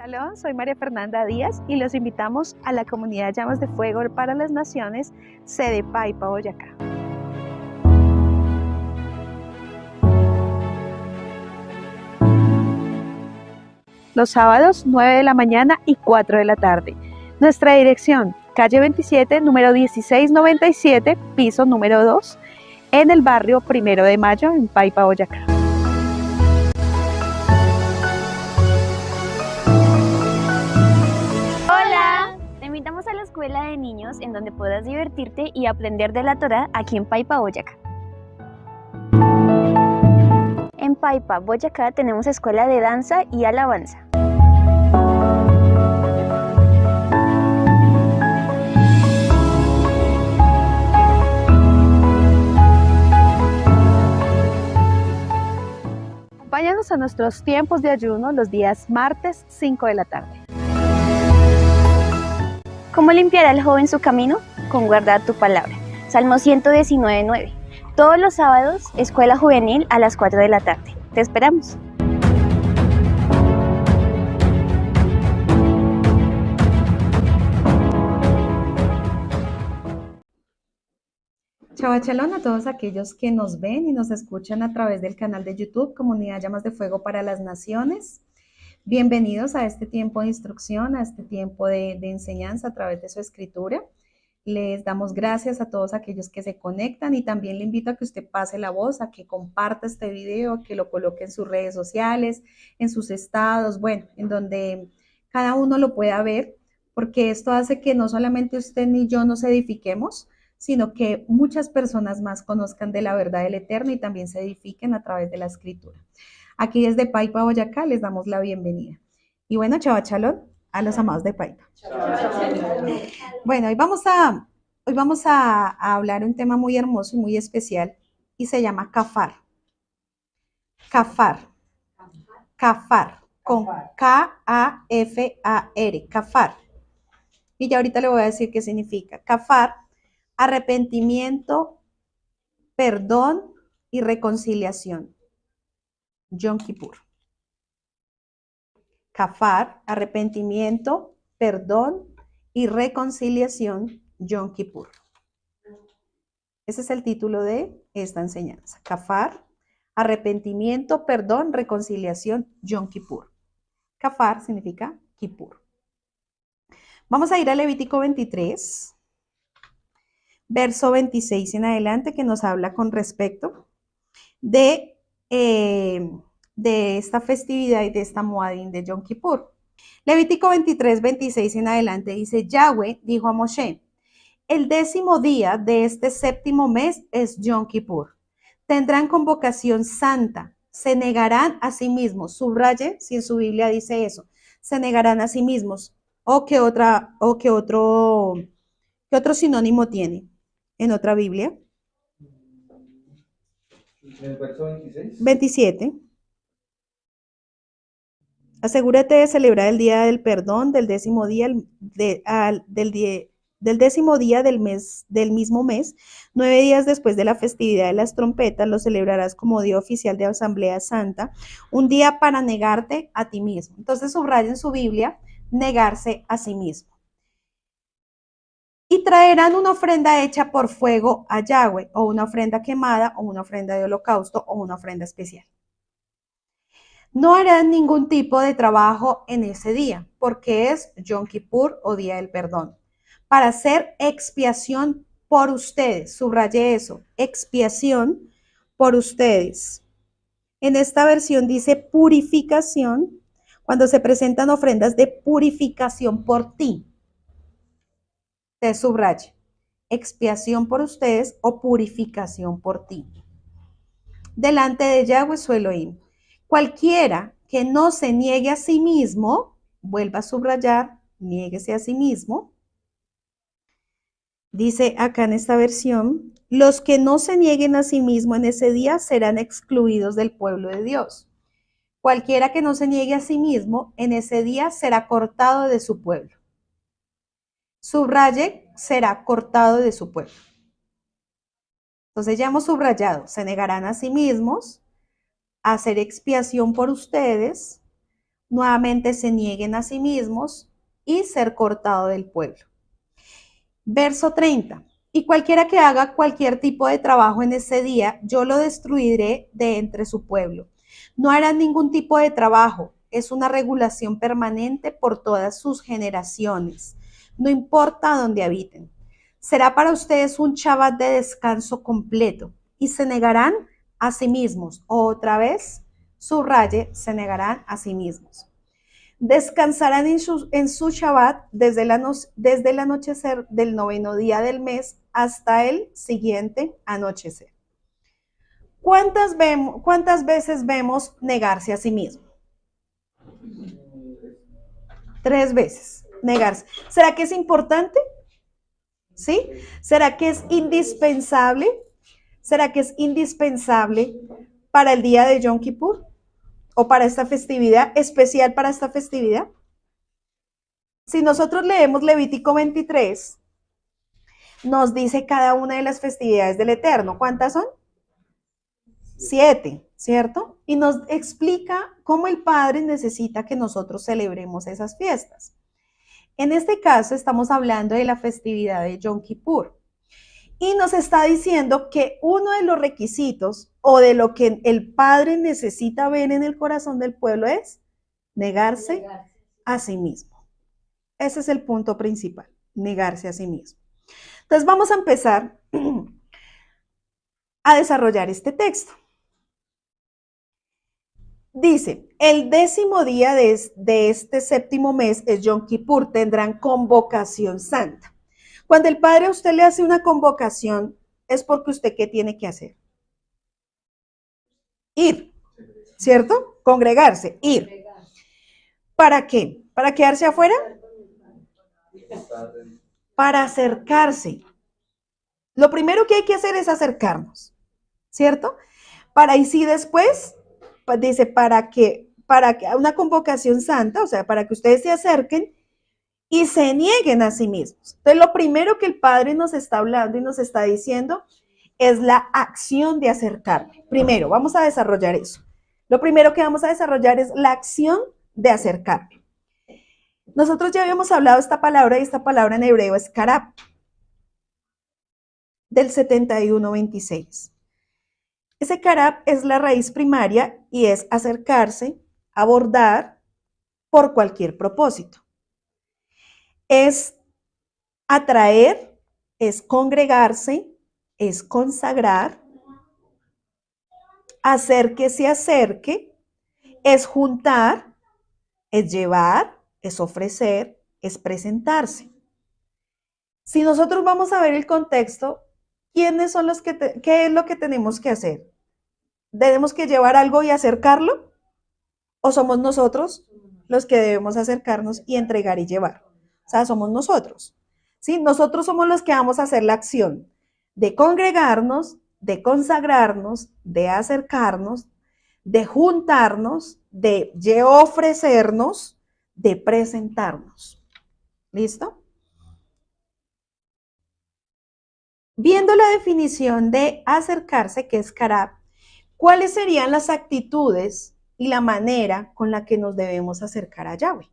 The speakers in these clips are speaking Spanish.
Shalom, soy María Fernanda Díaz y los invitamos a la comunidad Llamas de Fuego para las Naciones, sede Paipa, Boyacá. Los sábados 9 de la mañana y 4 de la tarde. Nuestra dirección, calle 27, número 1697, piso número 2, en el barrio 1 de Mayo, en Paipa, Boyacá. Hola, te invitamos a la escuela de niños en donde puedas divertirte y aprender de la Torá aquí en Paipa, Boyacá. En Paipa, Boyacá tenemos escuela de danza y alabanza. Acompáñanos a nuestros tiempos de ayuno los días martes 5 de la tarde. ¿Cómo limpiará el joven su camino? Con guardar tu palabra. Salmo 119:9. Todos los sábados, escuela juvenil a las 4 de la tarde. Te esperamos. Shabbat Shalom a todos aquellos que nos ven y nos escuchan a través del canal de YouTube Comunidad Llamas de Fuego para las Naciones. Bienvenidos a este tiempo de instrucción, a este tiempo de enseñanza a través de su escritura. Les damos gracias a todos aquellos que se conectan y también le invito a que usted pase la voz, a que comparta este video, que lo coloque en sus redes sociales, en sus estados, bueno, en donde cada uno lo pueda ver, porque esto hace que no solamente usted ni yo nos edifiquemos, sino que muchas personas más conozcan de la verdad del Eterno y también se edifiquen a través de la escritura. Aquí desde Paipa, Boyacá, les damos la bienvenida. Y bueno, Shabbat Shalom a los amados de Paipa. Bueno, hoy vamos a hablar un tema muy hermoso y muy especial y se llama kafar. Kafar. Kafar. Con K-A-F-A-R. Kafar. Y ya ahorita le voy a decir qué significa. Kafar, arrepentimiento, perdón y reconciliación. Yom Kippur. Kafar, arrepentimiento, perdón y reconciliación, Yom Kippur. Ese es el título de esta enseñanza. Kafar, arrepentimiento, perdón, reconciliación, Yom Kippur. Kafar significa Kippur. Vamos a ir a Levítico 23, verso 26 en adelante, que nos habla con respecto de esta festividad y de esta Moadín de Yom Kippur. Levítico 23, 26 en adelante dice: Yahweh dijo a Moshe: el 10º día de este 7º mes es Yom Kippur. Tendrán convocación santa, se negarán a sí mismos. Subraye si en su Biblia dice eso, se negarán a sí mismos. ¿Qué otro sinónimo tiene en otra Biblia? En el verso 26. 27. Asegúrate de celebrar el día del perdón del 10º día del 10º día del mismo mes, 9 días después de la festividad de las trompetas, lo celebrarás como día oficial de Asamblea Santa, un día para negarte a ti mismo. Entonces subraya en su Biblia, negarse a sí mismo. Y traerán una ofrenda hecha por fuego a Yahweh, o una ofrenda quemada, o una ofrenda de holocausto, o una ofrenda especial. No harán ningún tipo de trabajo en ese día, porque es Yom Kippur o Día del Perdón, para hacer expiación por ustedes. Subraye eso, expiación por ustedes. En esta versión dice purificación, cuando se presentan ofrendas de purificación por ti. Te subraye, expiación por ustedes o purificación por ti. Delante de Yahweh su Elohim. Cualquiera que no se niegue a sí mismo, vuelva a subrayar, niéguese a sí mismo. Dice acá en esta versión, los que no se nieguen a sí mismo en ese día serán excluidos del pueblo de Dios. Cualquiera que no se niegue a sí mismo en ese día será cortado de su pueblo. Subraye, será cortado de su pueblo. Entonces ya hemos subrayado, se negarán a sí mismos, hacer expiación por ustedes, nuevamente se nieguen a sí mismos y ser cortado del pueblo. Verso 30. Y cualquiera que haga cualquier tipo de trabajo en ese día, yo lo destruiré de entre su pueblo. No harán ningún tipo de trabajo. Es una regulación permanente por todas sus generaciones. No importa dónde habiten. Será para ustedes un Shabbat de descanso completo y se negarán a sí mismos. Otra vez, subraye, se negarán a sí mismos. Descansarán en su Shabbat desde el anochecer del 9º día del mes hasta el siguiente anochecer. ¿Cuántas veces vemos negarse a sí mismo? 3 veces, negarse. ¿Será que es importante? ¿Sí? ¿Será que es indispensable? ¿Será que es indispensable para el día de Yom Kippur? ¿O para esta festividad, especial para esta festividad? Si nosotros leemos Levítico 23, nos dice cada una de las festividades del Eterno. ¿Cuántas son? 7, ¿cierto? Y nos explica cómo el Padre necesita que nosotros celebremos esas fiestas. En este caso estamos hablando de la festividad de Yom Kippur. Y nos está diciendo que uno de los requisitos o de lo que el Padre necesita ver en el corazón del pueblo es negarse a sí mismo. Ese es el punto principal, negarse a sí mismo. Entonces vamos a empezar a desarrollar este texto. Dice, el 10º día de este 7º mes es Yom Kippur, tendrán convocación santa. Cuando el Padre a usted le hace una convocación, es porque usted, ¿qué tiene que hacer? Ir, ¿cierto? Congregarse, ir. ¿Para qué? ¿Para quedarse afuera? Para acercarse. Lo primero que hay que hacer es acercarnos, ¿cierto? Para y sí después, pues dice, para que una convocación santa, o sea, para que ustedes se acerquen y se nieguen a sí mismos. Entonces, lo primero que el Padre nos está hablando y nos está diciendo es la acción de acercarme. Primero, vamos a desarrollar eso. Lo primero que vamos a desarrollar es la acción de acercarme. Nosotros ya habíamos hablado de esta palabra y esta palabra en hebreo es karab, del 71:26. Ese karab es la raíz primaria y es acercarse, abordar por cualquier propósito. Es atraer, es congregarse, es consagrar, hacer que se acerque, es juntar, es llevar, es ofrecer, es presentarse. Si nosotros vamos a ver el contexto, ¿quiénes son los que qué es lo que tenemos que hacer? ¿Tenemos que llevar algo y acercarlo? ¿O somos nosotros los que debemos acercarnos y entregar y llevar? O sea, somos nosotros. ¿Sí? Nosotros somos los que vamos a hacer la acción de congregarnos, de consagrarnos, de acercarnos, de juntarnos, de ofrecernos, de presentarnos. ¿Listo? Viendo la definición de acercarse, que es karab, ¿cuáles serían las actitudes y la manera con la que nos debemos acercar a Yahweh?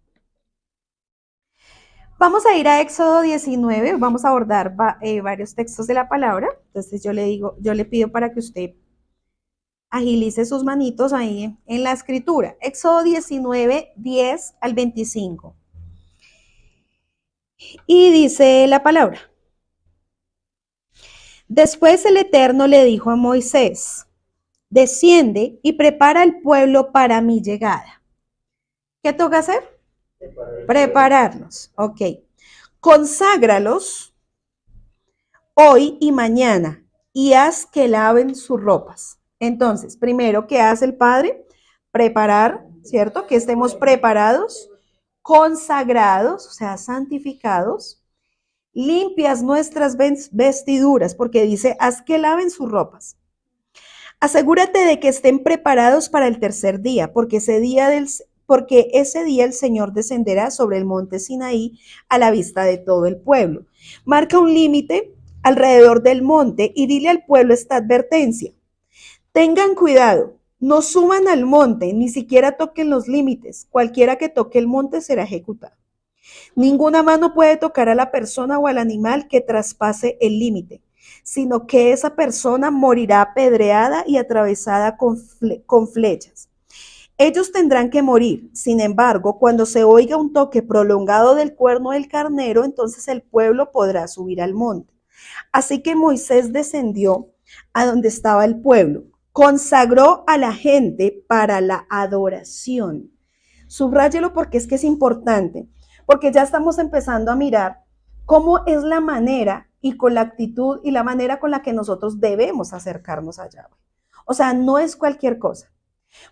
Vamos a ir a Éxodo 19, vamos a abordar varios textos de la palabra. Entonces yo le pido para que usted agilice sus manitos ahí en la escritura. Éxodo 19, 10 al 25. Y dice la palabra. Después el Eterno le dijo a Moisés, desciende y prepara al pueblo para mi llegada. ¿Qué toca hacer? Prepararlos. Ok. Conságralos hoy y mañana y haz que laven sus ropas. Entonces, primero, ¿qué hace el Padre? Preparar, ¿cierto? Que estemos preparados, consagrados, o sea, santificados, limpias nuestras vestiduras, porque dice, haz que laven sus ropas. Asegúrate de que estén preparados para el tercer día, porque ese día el Señor descenderá sobre el monte Sinaí a la vista de todo el pueblo. Marca un límite alrededor del monte y dile al pueblo esta advertencia. Tengan cuidado, No suban al monte, ni siquiera toquen los límites. Cualquiera que toque el monte será ejecutado. Ninguna mano puede tocar a la persona o al animal que traspase el límite, sino que esa persona morirá apedreada y atravesada con flechas. Ellos tendrán que morir. Sin embargo, cuando se oiga un toque prolongado del cuerno del carnero, entonces el pueblo podrá subir al monte. Así que Moisés descendió a donde estaba el pueblo, consagró a la gente para la adoración. Subráyelo porque es que es importante, porque ya estamos empezando a mirar cómo es la manera y con la actitud y la manera con la que nosotros debemos acercarnos a Yahweh. O sea, no es cualquier cosa,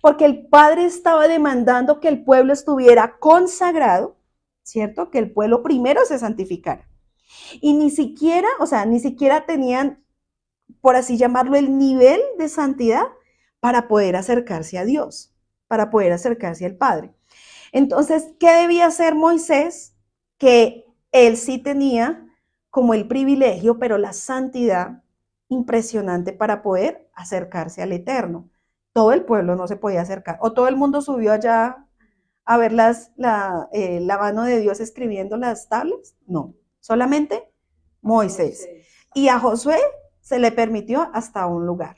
porque el Padre estaba demandando que el pueblo estuviera consagrado, ¿cierto? Que el pueblo primero se santificara. Y ni siquiera, o sea, ni siquiera tenían, por así llamarlo, el nivel de santidad para poder acercarse a Dios, para poder acercarse al Padre. Entonces, ¿qué debía hacer Moisés? Que él sí tenía como el privilegio, pero la santidad impresionante para poder acercarse al Eterno. Todo el pueblo no se podía acercar, o todo el mundo subió allá a ver la mano de Dios escribiendo las tablas. No, solamente Moisés. Y a Josué se le permitió hasta un lugar.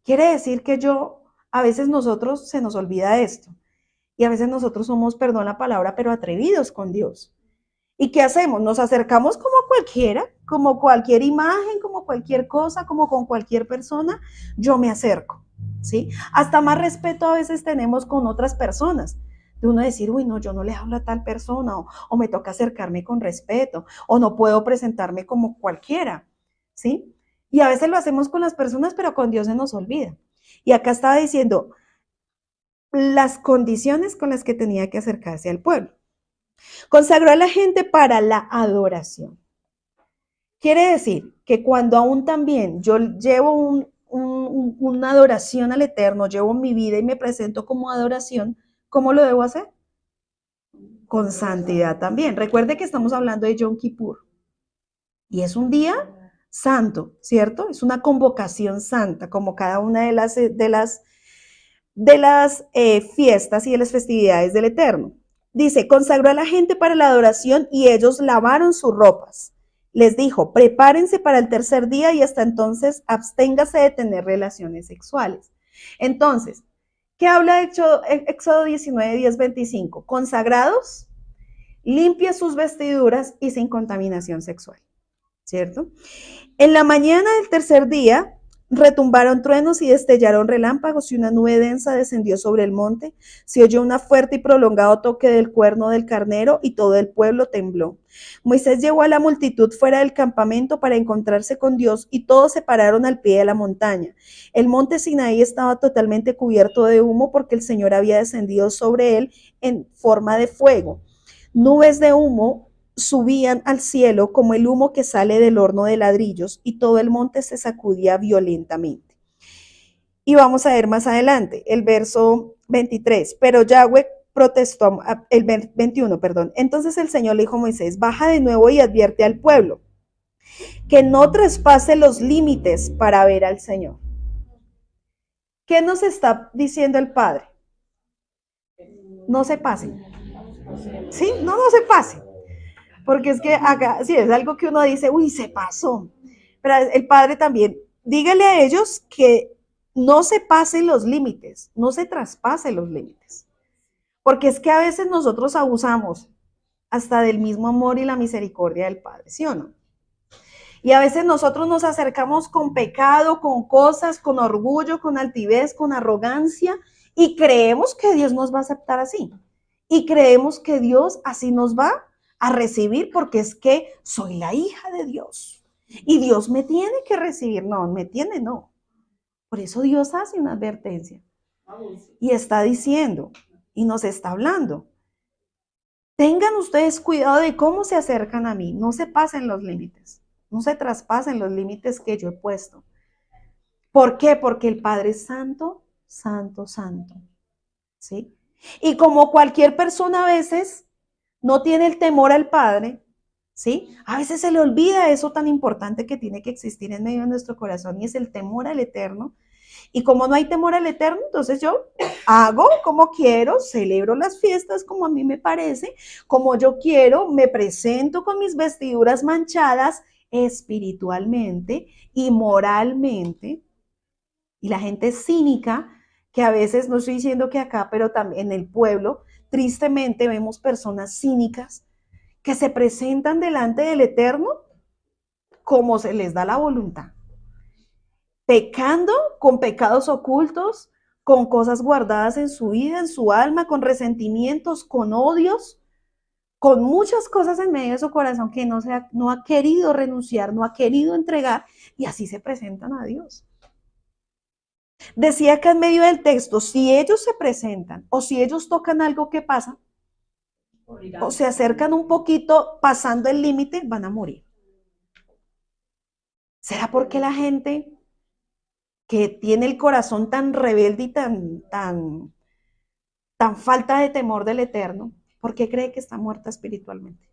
Quiere decir que a veces nosotros se nos olvida esto. Y a veces nosotros somos, perdón la palabra, pero atrevidos con Dios. ¿Y qué hacemos? Nos acercamos como cualquiera, como cualquier imagen, como cualquier cosa, como con cualquier persona, yo me acerco, ¿sí? Hasta más respeto a veces tenemos con otras personas. De uno decir, uy, no, yo no le hablo a tal persona, o me toca acercarme con respeto, o no puedo presentarme como cualquiera, ¿sí? Y a veces lo hacemos con las personas, pero con Dios se nos olvida. Y acá estaba diciendo las condiciones con las que tenía que acercarse al pueblo. Consagró a la gente para la adoración. Quiere decir que cuando aún también yo llevo una adoración al Eterno, llevo mi vida y me presento como adoración, ¿cómo lo debo hacer? Con santidad también. Recuerde que estamos hablando de Yom Kippur. Y es un día santo, ¿cierto? Es una convocación santa, como cada una de las fiestas y de las festividades del Eterno. Dice, consagró a la gente para la adoración y ellos lavaron sus ropas. Les dijo, prepárense para el tercer día y hasta entonces absténgase de tener relaciones sexuales. Entonces, ¿qué habla de Éxodo 19, 10, 25? Consagrados, limpia sus vestiduras y sin contaminación sexual, ¿cierto? En la mañana del tercer día, retumbaron truenos y destellaron relámpagos y una nube densa descendió sobre el monte. Se oyó un fuerte y prolongado toque del cuerno del carnero y todo el pueblo tembló. Moisés llevó a la multitud fuera del campamento para encontrarse con Dios y todos se pararon al pie de la montaña. El monte Sinaí estaba totalmente cubierto de humo porque el Señor había descendido sobre él en forma de fuego. Nubes de humo subían al cielo como el humo que sale del horno de ladrillos y todo el monte se sacudía violentamente. Y vamos a ver más adelante el verso 23, pero Yahweh protestó, el 21, perdón. Entonces el Señor le dijo a Moisés, baja de nuevo y advierte al pueblo que no traspase los límites para ver al Señor. ¿Qué nos está diciendo el Padre? No se pasen. ¿Sí? No se pasen. Porque es que acá, sí, es algo que uno dice, uy, se pasó. Pero el Padre también, dígale a ellos que no se pasen los límites, no se traspasen los límites. Porque es que a veces nosotros abusamos hasta del mismo amor y la misericordia del Padre, ¿sí o no? Y a veces nosotros nos acercamos con pecado, con cosas, con orgullo, con altivez, con arrogancia, y creemos que Dios nos va a aceptar así. Y creemos que Dios así nos va a recibir porque es que soy la hija de Dios y Dios me tiene que recibir. No, me tiene, no. Por eso Dios hace una advertencia y está diciendo y nos está hablando. Tengan ustedes cuidado de cómo se acercan a mí. No se pasen los límites, no se traspasen los límites que yo he puesto. ¿Por qué? Porque el Padre es santo, santo, santo. ¿Sí? Y como cualquier persona a veces no tiene el temor al Padre, ¿sí? A veces se le olvida eso tan importante que tiene que existir en medio de nuestro corazón y es el temor al Eterno. Y como no hay temor al Eterno, entonces yo hago como quiero, celebro las fiestas como a mí me parece, como yo quiero, me presento con mis vestiduras manchadas espiritualmente y moralmente. Y la gente cínica, que a veces, no estoy diciendo que acá, pero también en el pueblo, tristemente vemos personas cínicas que se presentan delante del Eterno como se les da la voluntad, pecando con pecados ocultos, con cosas guardadas en su vida, en su alma, con resentimientos, con odios, con muchas cosas en medio de su corazón que no ha querido renunciar, no ha querido entregar, y así se presentan a Dios. Decía acá en medio del texto, si ellos se presentan o si ellos tocan algo, ¿qué pasa? O se acercan un poquito pasando el límite, van a morir. ¿Será porque la gente que tiene el corazón tan rebelde y tan falta de temor del Eterno, por qué cree que está muerta espiritualmente?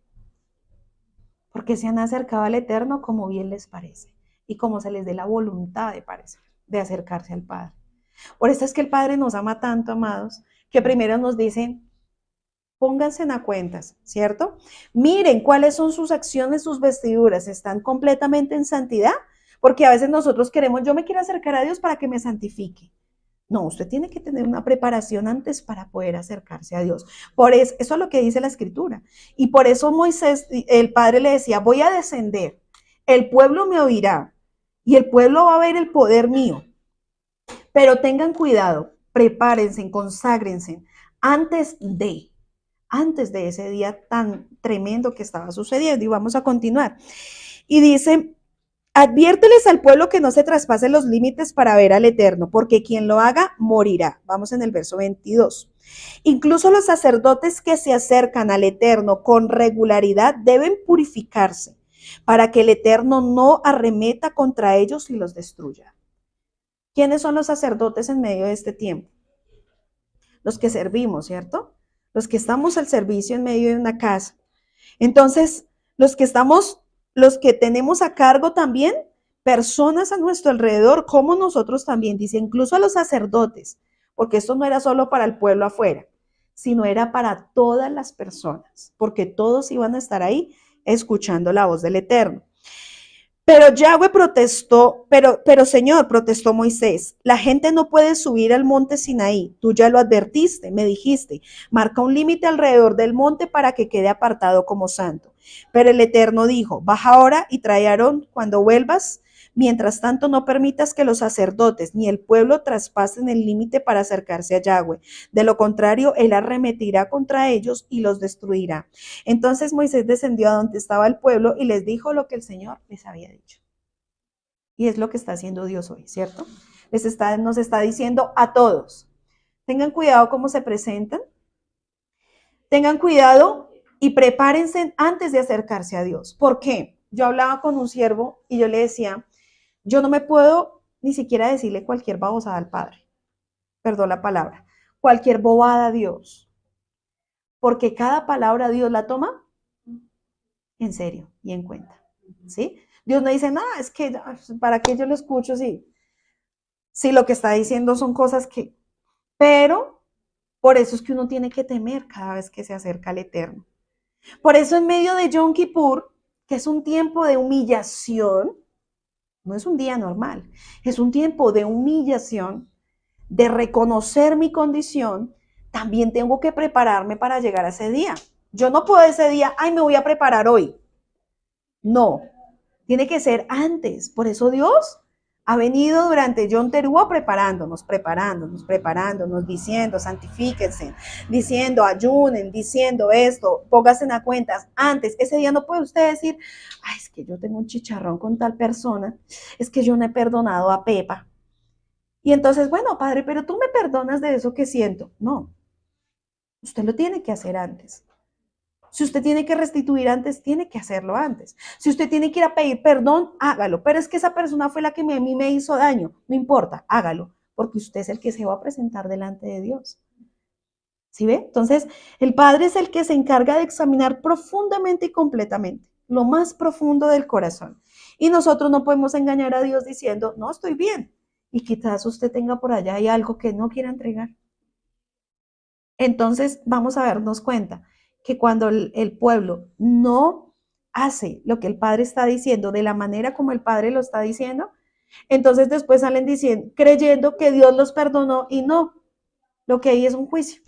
Porque se han acercado al Eterno como bien les parece y como se les dé la voluntad de acercarse al Padre. Por eso es que el Padre nos ama tanto, amados, que primero nos dice, pónganse a cuentas, ¿cierto? Miren cuáles son sus acciones, sus vestiduras, ¿están completamente en santidad? Porque a veces nosotros queremos, yo me quiero acercar a Dios para que me santifique. No, usted tiene que tener una preparación antes para poder acercarse a Dios. Por eso es lo que dice la Escritura. Y por eso Moisés, el Padre le decía, voy a descender, el pueblo me oirá y el pueblo va a ver el poder mío. Pero tengan cuidado, prepárense, conságrense antes de ese día tan tremendo que estaba sucediendo. Y vamos a continuar. Y dice, adviérteles al pueblo que no se traspasen los límites para ver al Eterno, porque quien lo haga morirá. Vamos en el verso 22. Incluso los sacerdotes que se acercan al Eterno con regularidad deben purificarse para que el Eterno no arremeta contra ellos y los destruya. ¿Quiénes son los sacerdotes en medio de este tiempo? Los que servimos, ¿cierto? Los que estamos al servicio en medio de una casa. Entonces, los que tenemos a cargo también personas a nuestro alrededor, como nosotros también, dice, incluso a los sacerdotes, porque esto no era solo para el pueblo afuera, sino era para todas las personas, porque todos iban a estar ahí escuchando la voz del Eterno. Pero Yahweh protestó, pero Señor, protestó Moisés, la gente no puede subir al monte Sinaí, tú ya lo advertiste, me dijiste, marca un límite alrededor del monte para que quede apartado como santo. Pero el Eterno dijo, baja ahora y trae a Aarón cuando vuelvas, mientras tanto no permitas que los sacerdotes ni el pueblo traspasen el límite para acercarse a Yahweh, de lo contrario, él arremetirá contra ellos y los destruirá. Entonces Moisés descendió a donde estaba el pueblo y les dijo lo que el Señor les había dicho. Y es lo que está haciendo Dios hoy, ¿cierto? Nos está diciendo a todos, tengan cuidado cómo se presentan, tengan cuidado y prepárense antes de acercarse a Dios. ¿Por qué? Yo hablaba con un siervo y yo le decía, yo no me puedo ni siquiera decirle cualquier babosada al Padre, perdón la palabra, cualquier bobada a Dios, porque cada palabra Dios la toma en serio y en cuenta, ¿sí? Dios no dice, nada, es que, ¿para qué yo lo escucho? Sí, lo que está diciendo son cosas que, pero por eso es que uno tiene que temer cada vez que se acerca al Eterno. Por eso en medio de Yom Kippur, que es un tiempo de humillación, no es un día normal, es un tiempo de humillación, de reconocer mi condición, también tengo que prepararme para llegar a ese día. Yo no puedo ese día, me voy a preparar hoy. No, tiene que ser antes. Por eso Dios ha venido durante Yom Teruah preparándonos, diciendo, santifíquense, diciendo, ayunen, diciendo esto, pónganse a cuentas antes. Ese día no puede usted decir, es que yo tengo un chicharrón con tal persona, es que yo no he perdonado a Pepa. Y entonces, bueno, Padre, pero tú me perdonas de eso que siento. No, usted lo tiene que hacer antes. Si usted tiene que restituir antes, tiene que hacerlo antes. Si usted tiene que ir a pedir perdón, hágalo. Pero es que esa persona fue la que a mí me hizo daño. No importa, hágalo, porque usted es el que se va a presentar delante de Dios. ¿Sí ve? Entonces, el Padre es el que se encarga de examinar profundamente y completamente, lo más profundo del corazón. Y nosotros no podemos engañar a Dios diciendo, no, estoy bien. y quizás usted tenga por allá hay algo que no quiera entregar. Entonces vamos a darnos cuenta que cuando el pueblo no hace lo que el Padre está diciendo de la manera como el Padre lo está diciendo, entonces después salen diciendo, creyendo que Dios los perdonó y no, lo que hay es un juicio.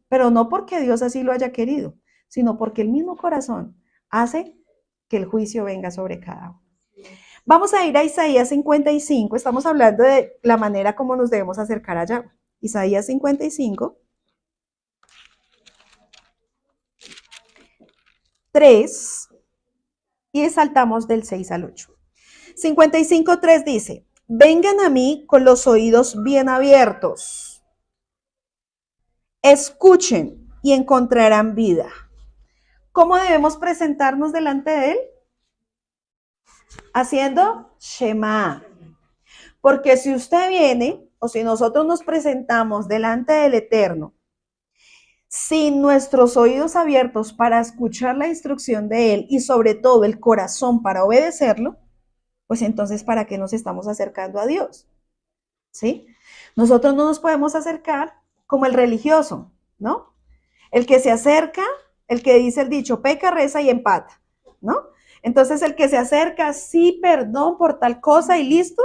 Pero no porque Dios así lo haya querido, sino porque el mismo corazón hace que el juicio venga sobre cada uno. Vamos a ir a Isaías 55, estamos hablando de la manera como nos debemos acercar a Yahweh. Isaías 55, 3, y saltamos del 6 al 8. 55, 3 dice, vengan a mí con los oídos bien abiertos, escuchen y encontrarán vida. ¿Cómo debemos presentarnos delante de Él? Haciendo Shema. Porque si usted viene, o si nosotros nos presentamos delante del Eterno, sin nuestros oídos abiertos para escuchar la instrucción de Él y sobre todo el corazón para obedecerlo, pues entonces ¿para qué nos estamos acercando a Dios? ¿Sí? Nosotros no nos podemos acercar como el religioso, ¿no? El que se acerca, el que dice el dicho, peca, reza y empata, ¿no? Entonces el que se acerca, sí, perdón por tal cosa y listo,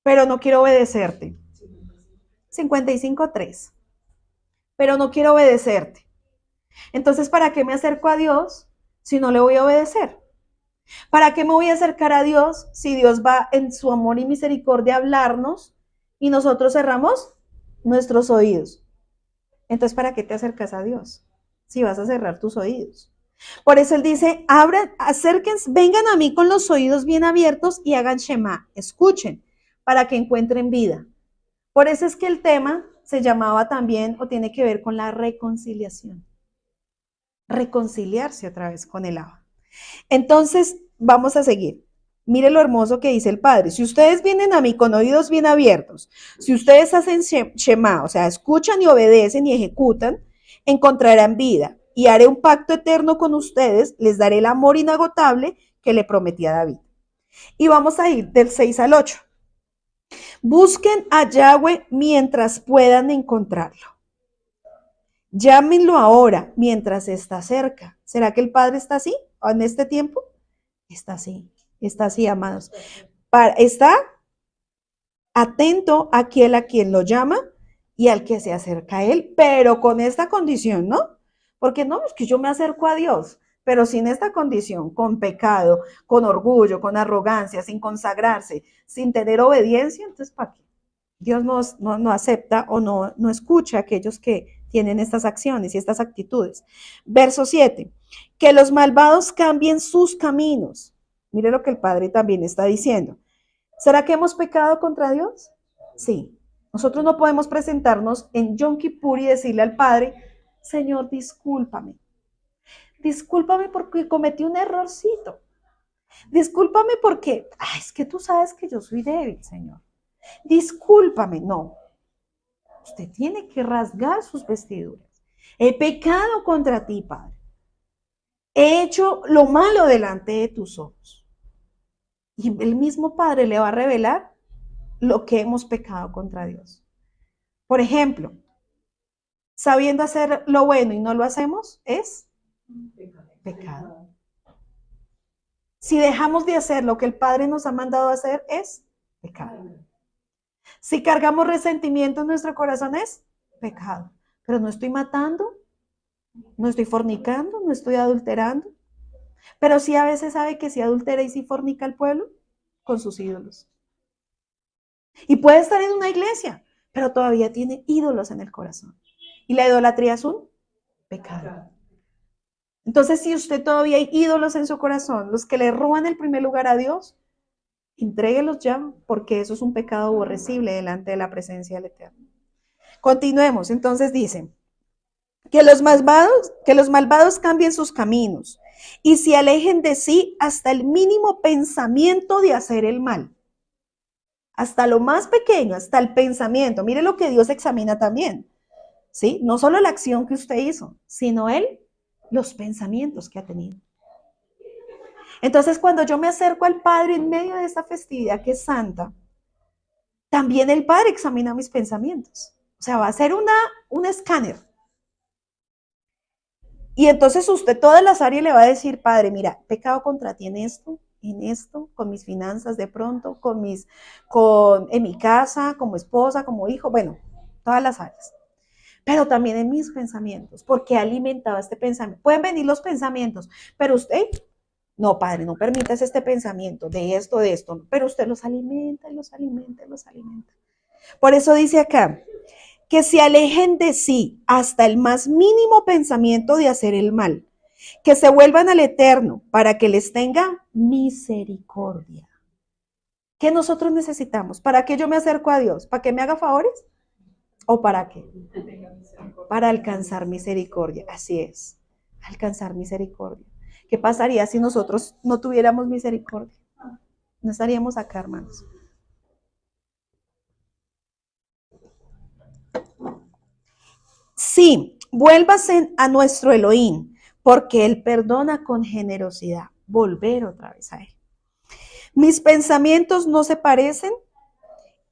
pero no quiero obedecerte. 55:3. Pero no quiero obedecerte. Entonces, ¿para qué me acerco a Dios si no le voy a obedecer? ¿Para qué me voy a acercar a Dios si Dios va en su amor y misericordia a hablarnos y nosotros cerramos nuestros oídos? Entonces, ¿para qué te acercas a Dios si vas a cerrar tus oídos? Por eso Él dice, acérquense, vengan a mí con los oídos bien abiertos y hagan Shema, escuchen, para que encuentren vida. Por eso es que el tema se llamaba también, o tiene que ver con la reconciliación. Reconciliarse otra vez con el Abba. Entonces, vamos a seguir. Mire lo hermoso que dice el Padre. Si ustedes vienen a mí con oídos bien abiertos, si ustedes hacen Shema, o sea, escuchan y obedecen y ejecutan, encontrarán vida. Y haré un pacto eterno con ustedes, les daré el amor inagotable que le prometí a David. Y vamos a ir del 6 al 8. Busquen a Yahweh mientras puedan encontrarlo. Llámenlo ahora mientras está cerca. ¿Será que el Padre está así en este tiempo? Está así, amados. Está atento a aquel a quien lo llama y al que se acerca a Él, pero con esta condición, ¿no? Porque no, es que yo me acerco a Dios, pero sin esta condición, con pecado, con orgullo, con arrogancia, sin consagrarse, sin tener obediencia, entonces ¿para qué? Dios no acepta o no escucha a aquellos que tienen estas acciones y estas actitudes. Verso 7, que los malvados cambien sus caminos. Mire lo que el Padre también está diciendo. ¿Será que hemos pecado contra Dios? Sí. Nosotros no podemos presentarnos en Yom Kippur y decirle al Padre, Señor, discúlpame. Discúlpame porque cometí un errorcito. Discúlpame porque, es que tú sabes que yo soy débil, Señor. Discúlpame. No. Usted tiene que rasgar sus vestiduras. He pecado contra ti, Padre. He hecho lo malo delante de tus ojos. Y el mismo Padre le va a revelar lo que hemos pecado contra Dios. Por ejemplo, sabiendo hacer lo bueno y no lo hacemos, es pecado. Si dejamos de hacer lo que el Padre nos ha mandado a hacer, es pecado. Si cargamos resentimiento en nuestro corazón, es pecado. Pero no estoy matando, no estoy fornicando, no estoy adulterando. Pero sí a veces sabe que sí adultera y sí fornica el pueblo con sus ídolos. Y puede estar en una iglesia, pero todavía tiene ídolos en el corazón. Y la idolatría es un pecado. Entonces, si usted todavía hay ídolos en su corazón, los que le roban el primer lugar a Dios, entréguelos ya, porque eso es un pecado aborrecible delante de la presencia del Eterno. Continuemos. Entonces dice, que los malvados cambien sus caminos y se alejen de sí hasta el mínimo pensamiento de hacer el mal. Hasta lo más pequeño, hasta el pensamiento. Mire lo que Dios examina también. ¿Sí? No solo la acción que usted hizo, sino los pensamientos que ha tenido. Entonces, cuando yo me acerco al Padre en medio de esta festividad que es santa, también el Padre examina mis pensamientos. O sea, va a ser un escáner. Y entonces usted todas las áreas le va a decir, Padre, mira, pecado contra ti en esto, con mis finanzas de pronto, en mi casa, como esposa, como hijo, bueno, todas las áreas. Pero también en mis pensamientos, porque he alimentado este pensamiento. Pueden venir los pensamientos, pero usted, no, Padre, no permitas este pensamiento de esto, pero usted los alimenta, los alimenta, los alimenta. Por eso dice acá, que se alejen de sí hasta el más mínimo pensamiento de hacer el mal, que se vuelvan al Eterno para que les tenga misericordia. ¿Qué nosotros necesitamos? ¿Para qué yo me acerco a Dios? ¿Para que me haga favores? ¿O para qué? Para alcanzar misericordia. Así es, alcanzar misericordia. ¿Qué pasaría si nosotros no tuviéramos misericordia? No estaríamos acá, hermanos. Sí, vuélvase a nuestro Elohim, porque Él perdona con generosidad. Volver otra vez a Él. Mis pensamientos no se parecen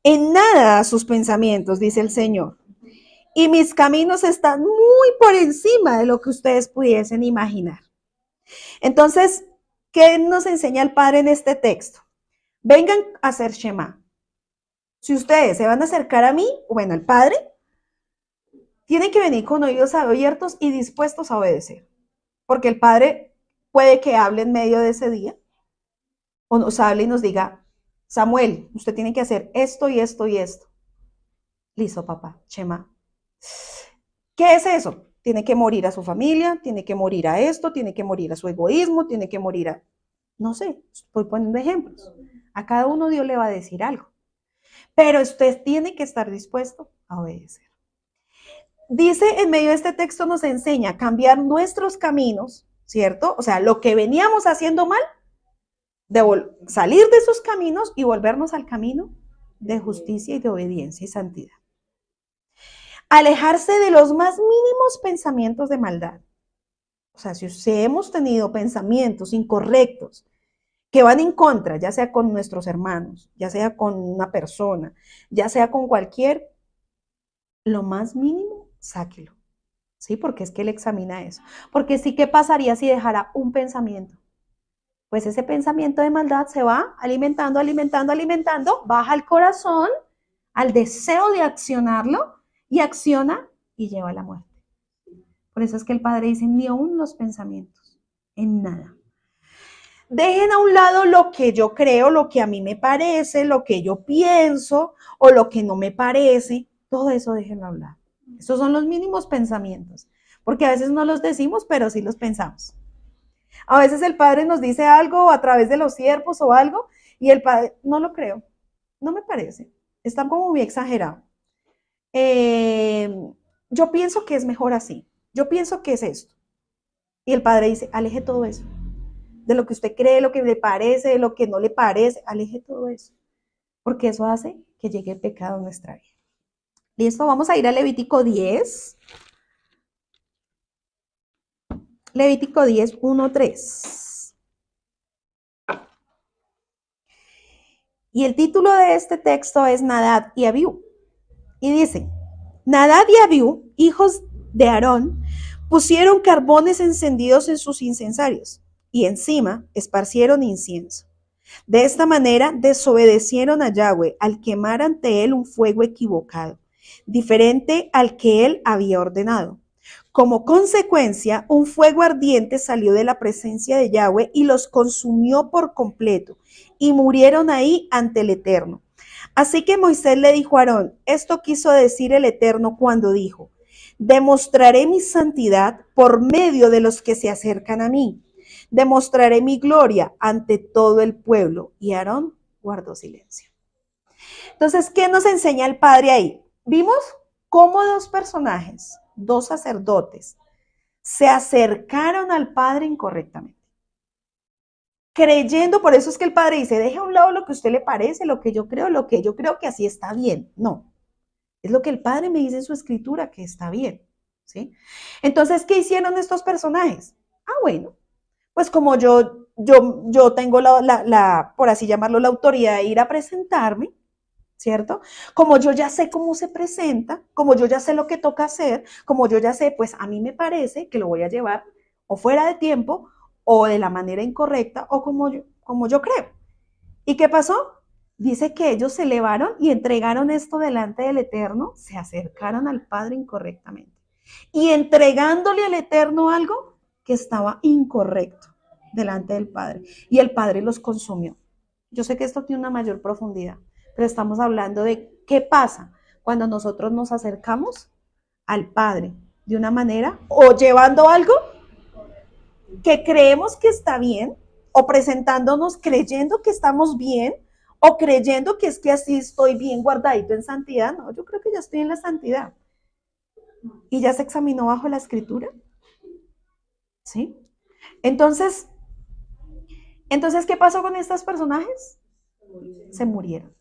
en nada a sus pensamientos, dice el Señor. Y mis caminos están muy por encima de lo que ustedes pudiesen imaginar. Entonces, ¿qué nos enseña el Padre en este texto? Vengan a hacer Shema. Si ustedes se van a acercar a mí, bueno, al Padre, tienen que venir con oídos abiertos y dispuestos a obedecer. Porque el Padre puede que hable en medio de ese día, o nos hable y nos diga, Samuel, usted tiene que hacer esto y esto y esto. Listo, papá, Shema. ¿Qué es eso? Tiene que morir a su familia, tiene que morir a esto, tiene que morir a su egoísmo, tiene que morir a... No sé, estoy poniendo ejemplos. A cada uno Dios le va a decir algo. Pero usted tiene que estar dispuesto a obedecer. Dice, en medio de este texto nos enseña a cambiar nuestros caminos, ¿cierto? O sea, lo que veníamos haciendo mal, salir de esos caminos y volvernos al camino de justicia y de obediencia y santidad. Alejarse de los más mínimos pensamientos de maldad. O sea, si hemos tenido pensamientos incorrectos que van en contra, ya sea con nuestros hermanos, ya sea con una persona, ya sea con cualquier, lo más mínimo, sáquelo. ¿Sí? Porque es que él examina eso. Porque sí, ¿qué pasaría si dejara un pensamiento? Pues ese pensamiento de maldad se va alimentando, baja al corazón, al deseo de accionarlo, y acciona y lleva a la muerte. Por eso es que el Padre dice, ni aún los pensamientos, en nada. Dejen a un lado lo que yo creo, lo que a mí me parece, lo que yo pienso o lo que no me parece. Todo eso déjenlo hablar. Estos son los mínimos pensamientos, porque a veces no los decimos, pero sí los pensamos. A veces el Padre nos dice algo a través de los siervos o algo, y el Padre, no lo creo, no me parece, está como muy exagerado. Yo pienso que es mejor así, yo pienso que es esto. Y el Padre dice, aleje todo eso, de lo que usted cree, lo que le parece, de lo que no le parece, aleje todo eso, porque eso hace que llegue el pecado a nuestra vida. Listo, vamos a ir a Levítico 10. Levítico 10, 1, 3. Y el título de este texto es Nadab y Abiú. Y dice, Nadab y Abiú, hijos de Aarón, pusieron carbones encendidos en sus incensarios y encima esparcieron incienso. De esta manera desobedecieron a Yahweh al quemar ante él un fuego equivocado, diferente al que él había ordenado. Como consecuencia, un fuego ardiente salió de la presencia de Yahweh y los consumió por completo, y murieron ahí ante el Eterno. Así que Moisés le dijo a Aarón, esto quiso decir el Eterno cuando dijo, demostraré mi santidad por medio de los que se acercan a mí. Demostraré mi gloria ante todo el pueblo. Y Aarón guardó silencio. Entonces, ¿qué nos enseña el Padre ahí? Vimos cómo dos personajes, dos sacerdotes, se acercaron al Padre incorrectamente. Creyendo, por eso es que el Padre dice, deje a un lado lo que a usted le parece, lo que yo creo que así está bien. No, es lo que el Padre me dice en su escritura que está bien, ¿sí? Entonces, ¿qué hicieron estos personajes? Bueno, pues como yo tengo por así llamarlo, la autoridad de ir a presentarme, ¿cierto? Como yo ya sé cómo se presenta, como yo ya sé lo que toca hacer, como yo ya sé, pues a mí me parece que lo voy a llevar o fuera de tiempo o de la manera incorrecta o como yo creo. ¿Y qué pasó? Dice que ellos se elevaron y entregaron esto delante del Eterno, se acercaron al Padre incorrectamente. Y entregándole al Eterno algo que estaba incorrecto delante del Padre. Y el Padre los consumió. Yo sé que esto tiene una mayor profundidad, pero estamos hablando de qué pasa cuando nosotros nos acercamos al Padre de una manera o llevando algo que creemos que está bien o presentándonos creyendo que estamos bien o creyendo que es que así estoy bien guardadito en santidad. No, yo creo que ya estoy en la santidad. Y ya se examinó bajo la escritura. ¿Sí? Entonces, ¿qué pasó con estos personajes? Se murieron.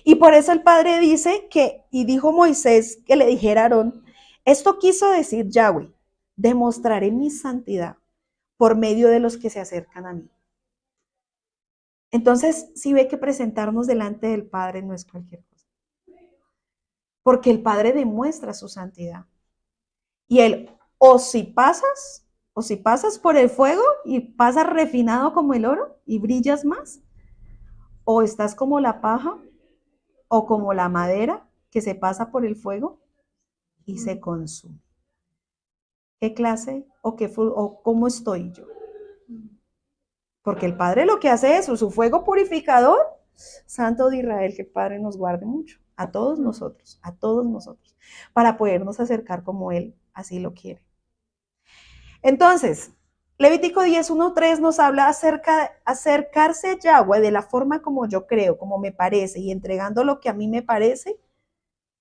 Y por eso el Padre dice que, y dijo Moisés que le dijera a Aarón, esto quiso decir Yahweh, demostraré mi santidad por medio de los que se acercan a mí. Entonces, sí ve que presentarnos delante del Padre no es cualquier cosa. Porque el Padre demuestra su santidad. Y Él, o si pasas por el fuego y pasas refinado como el oro y brillas más, o estás como la paja o como la madera que se pasa por el fuego y se consume. ¿Qué clase o cómo estoy yo? Porque el Padre lo que hace es su fuego purificador, Santo de Israel, que el Padre nos guarde mucho, a todos nosotros, para podernos acercar como Él así lo quiere. Entonces, Levítico 10:1-3 nos habla acerca de acercarse a Yahweh de la forma como yo creo, como me parece, y entregando lo que a mí me parece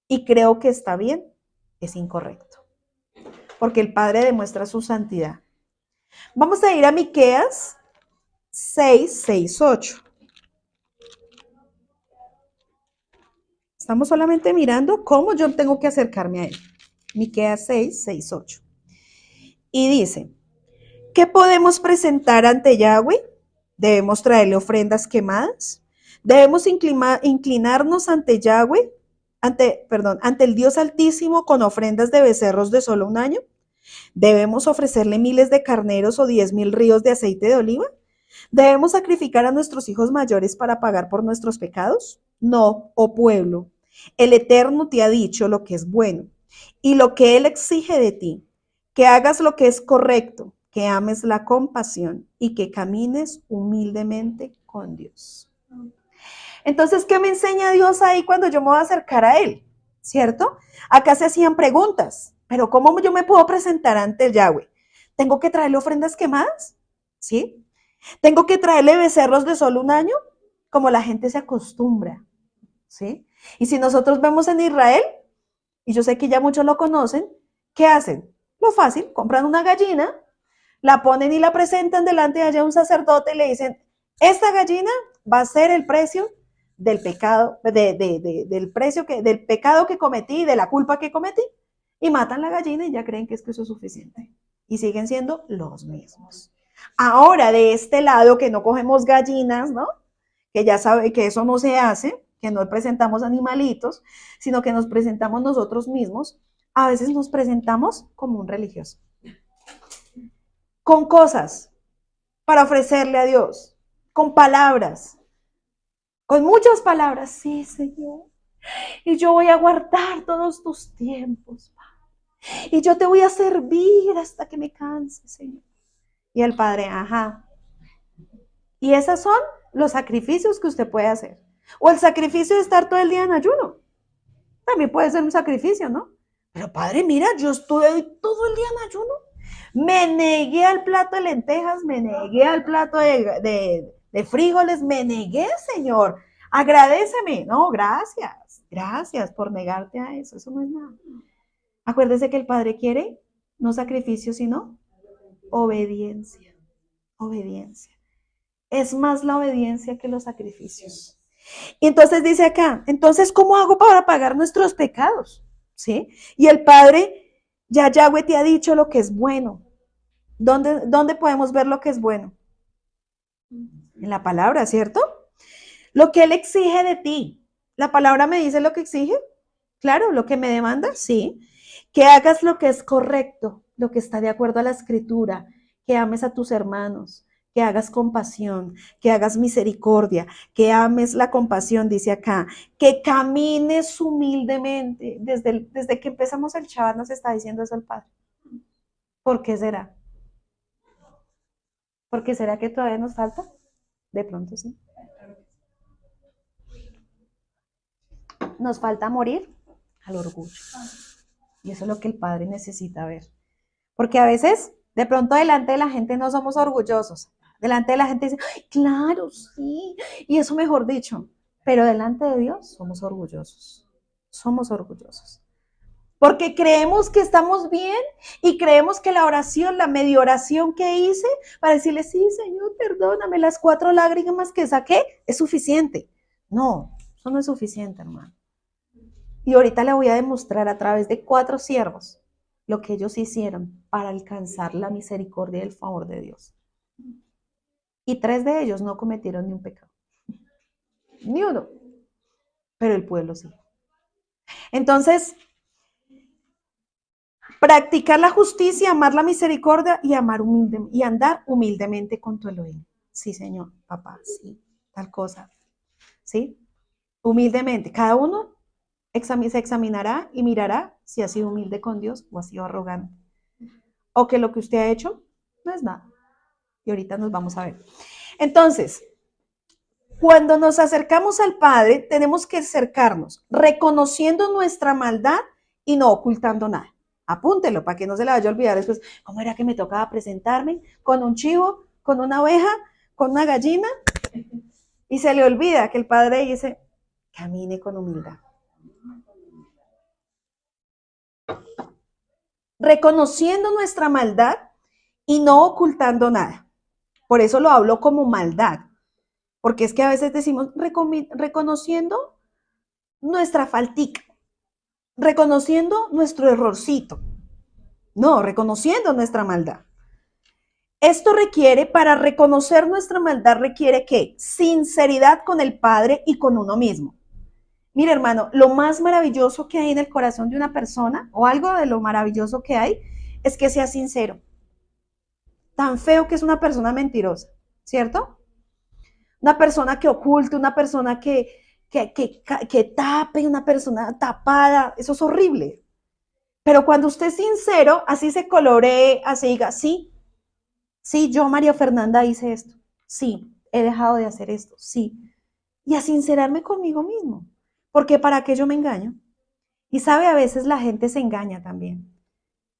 y creo que está bien, es incorrecto. Porque el Padre demuestra su santidad. Vamos a ir a Miqueas 6:6-8. Estamos solamente mirando cómo yo tengo que acercarme a Él. Miqueas 6:6-8. Y dice, ¿qué podemos presentar ante Yahweh? Debemos traerle ofrendas quemadas. Debemos inclinarnos ante Yahweh, ante el Dios Altísimo con ofrendas de becerros de solo un año. Debemos ofrecerle miles de carneros o 10,000 ríos de aceite de oliva. ¿Debemos sacrificar a nuestros hijos mayores para pagar por nuestros pecados? No, oh pueblo, el Eterno te ha dicho lo que es bueno y lo que Él exige de ti, que hagas lo que es correcto, que ames la compasión y que camines humildemente con Dios. Entonces, ¿qué me enseña Dios ahí cuando yo me voy a acercar a Él? ¿Cierto? Acá se hacían preguntas, pero ¿cómo yo me puedo presentar ante el Yahweh? ¿Tengo que traerle ofrendas quemadas? ¿Sí? ¿Tengo que traerle becerros de solo un año? Como la gente se acostumbra, ¿sí? Y si nosotros vemos en Israel, y yo sé que ya muchos lo conocen, ¿qué hacen? Lo fácil, compran una gallina, la ponen y la presentan delante de allá un sacerdote y le dicen, esta gallina va a ser el precio del pecado, del pecado que cometí, de la culpa que cometí, y matan la gallina y ya creen que eso es suficiente. Y siguen siendo los mismos. Ahora, de este lado, que no cogemos gallinas, ¿no? Que ya sabe que eso no se hace, que no presentamos animalitos, sino que nos presentamos nosotros mismos, a veces nos presentamos como un religioso. Con cosas para ofrecerle a Dios, con palabras, con muchas palabras. Sí, Señor, y yo voy a guardar todos tus tiempos, Padre, y yo te voy a servir hasta que me canse, Señor. Y el Padre, ajá. Y esos son los sacrificios que usted puede hacer. O el sacrificio de estar todo el día en ayuno. También puede ser un sacrificio, ¿no? Pero Padre, mira, yo estuve todo el día en ayuno. Me negué al plato de lentejas, me negué al plato de frijoles, me negué, Señor. Agradéceme. No, gracias. Gracias por negarte a eso. Eso no es nada. Acuérdese que el Padre quiere no sacrificio, sino obediencia. Obediencia. Es más la obediencia que los sacrificios. Y entonces dice acá, entonces, ¿cómo hago para pagar nuestros pecados? ¿Sí? Y el Padre, ya Yahweh te ha dicho lo que es bueno. ¿Dónde podemos ver lo que es bueno? En la palabra, ¿cierto? Lo que Él exige de ti. ¿La palabra me dice lo que exige? Claro, lo que me demanda, sí. Que hagas lo que es correcto, lo que está de acuerdo a la escritura, que ames a tus hermanos, que hagas compasión, que hagas misericordia, que ames la compasión, dice acá, que camines humildemente. Desde que empezamos el Shabbat nos está diciendo eso el Padre. ¿Por qué será? ¿Por qué será que todavía nos falta? De pronto sí. Nos falta morir al orgullo. Y eso es lo que el Padre necesita ver. Porque a veces, de pronto, delante de la gente no somos orgullosos. Delante de la gente dice, "Ay, claro, sí". Y eso mejor dicho. Pero delante de Dios somos orgullosos. Somos orgullosos. Porque creemos que estamos bien y creemos que la oración, la medio oración que hice, para decirle, sí, Señor, perdóname, las 4 lágrimas que saqué, es suficiente. No, eso no es suficiente, hermano. Y ahorita le voy a demostrar a través de 4 siervos lo que ellos hicieron para alcanzar la misericordia y el favor de Dios. Y 3 de ellos no cometieron ni un pecado. Ni uno. Pero el pueblo sí. Entonces, practicar la justicia, amar la misericordia y y andar humildemente con tu Elohim. Sí, Señor, papá, sí, tal cosa. ¿Sí? Humildemente. Cada uno se examinará y mirará si ha sido humilde con Dios o ha sido arrogante. O que lo que usted ha hecho no es nada. Y ahorita nos vamos a ver. Entonces, cuando nos acercamos al Padre, tenemos que acercarnos reconociendo nuestra maldad y no ocultando nada. Apúntelo para que no se le vaya a olvidar después. ¿Cómo era que me tocaba presentarme? ¿Con un chivo? ¿Con una oveja? ¿Con una gallina? Y se le olvida que el Padre dice, camine con humildad. Reconociendo nuestra maldad y no ocultando nada. Por eso lo hablo como maldad. Porque es que a veces decimos reconociendo nuestra faltica, reconociendo nuestro errorcito. No, reconociendo nuestra maldad. Esto requiere, para reconocer nuestra maldad, requiere ¿qué? Sinceridad con el Padre y con uno mismo. Mira, hermano, lo más maravilloso que hay en el corazón de una persona, o algo de lo maravilloso que hay, es que sea sincero. Tan feo que es una persona mentirosa, ¿cierto? Una persona que oculte, una persona que tape, una persona tapada, eso es horrible. Pero cuando usted es sincero, así se coloree, así diga, sí, yo, María Fernanda, hice esto, sí, he dejado de hacer esto, sí. Y a sincerarme conmigo mismo, porque ¿para qué yo me engaño? Y sabe, a veces la gente se engaña también.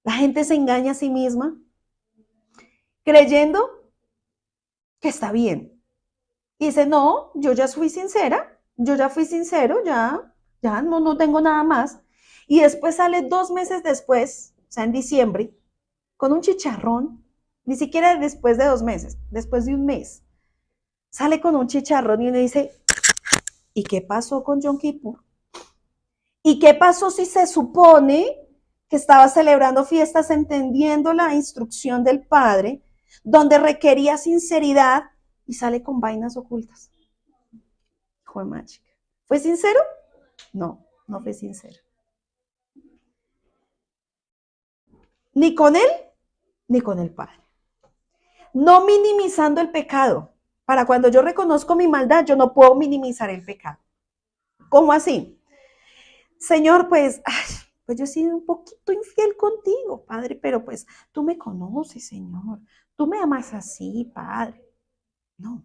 La gente se engaña a sí misma, creyendo que está bien. Y dice, no, yo ya fui sincera, yo ya fui sincero, ya no tengo nada más. Y después sale 2 meses después, o sea, en diciembre, con un chicharrón, ni siquiera después de 2 meses, después de 1 mes, sale con un chicharrón y uno dice, ¿y qué pasó con Yom Kippur? ¿Y qué pasó si se supone que estaba celebrando fiestas entendiendo la instrucción del Padre, donde requería sinceridad y sale con vainas ocultas? Hijo de mágica. ¿Fue sincero? No, no fue sincero. Ni con él, ni con el Padre. No minimizando el pecado. Para cuando yo reconozco mi maldad, yo no puedo minimizar el pecado. ¿Cómo así? Señor, pues yo he sido un poquito infiel contigo, Padre, pero pues tú me conoces, Señor. Tú me amas así, Padre. No.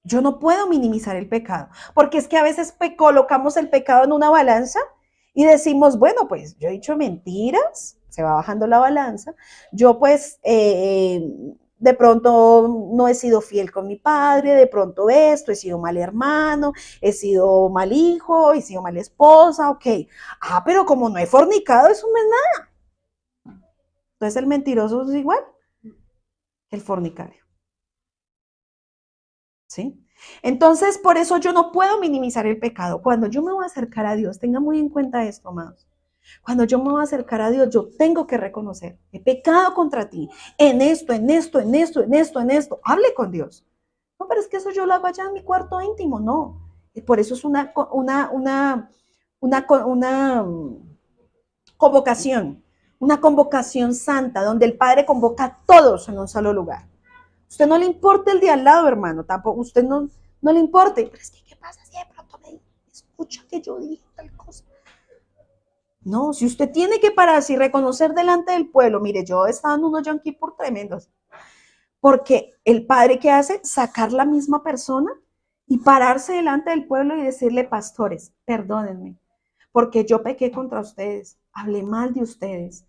Yo no puedo minimizar el pecado, porque es que a veces colocamos el pecado en una balanza y decimos, bueno, pues yo he dicho mentiras, se va bajando la balanza, yo pues de pronto no he sido fiel con mi padre, de pronto esto, he sido mal hermano, he sido mal hijo, he sido mala esposa, ok. Pero como no he fornicado, eso no es nada. Entonces el mentiroso es igual que el fornicario. ¿Sí? Entonces, por eso yo no puedo minimizar el pecado. Cuando yo me voy a acercar a Dios, tenga muy en cuenta esto, amados. Cuando yo me voy a acercar a Dios, yo tengo que reconocer, he pecado contra ti, en esto. Hable con Dios. No, pero es que eso yo lo hago allá en mi cuarto íntimo. No, Por eso es una convocación, una convocación santa, donde el Padre convoca a todos en un solo lugar. Usted no le importa el de al lado, hermano, tampoco, usted no le importe. Pero es que, ¿qué pasa si de pronto me escucha que yo dije tal cosa? No, si usted tiene que pararse y reconocer delante del pueblo, mire, yo he estado en unos Yom Kippur tremendos, porque el Padre, ¿qué hace? Sacar la misma persona y pararse delante del pueblo y decirle, pastores, perdónenme, porque yo pequé contra ustedes, hablé mal de ustedes,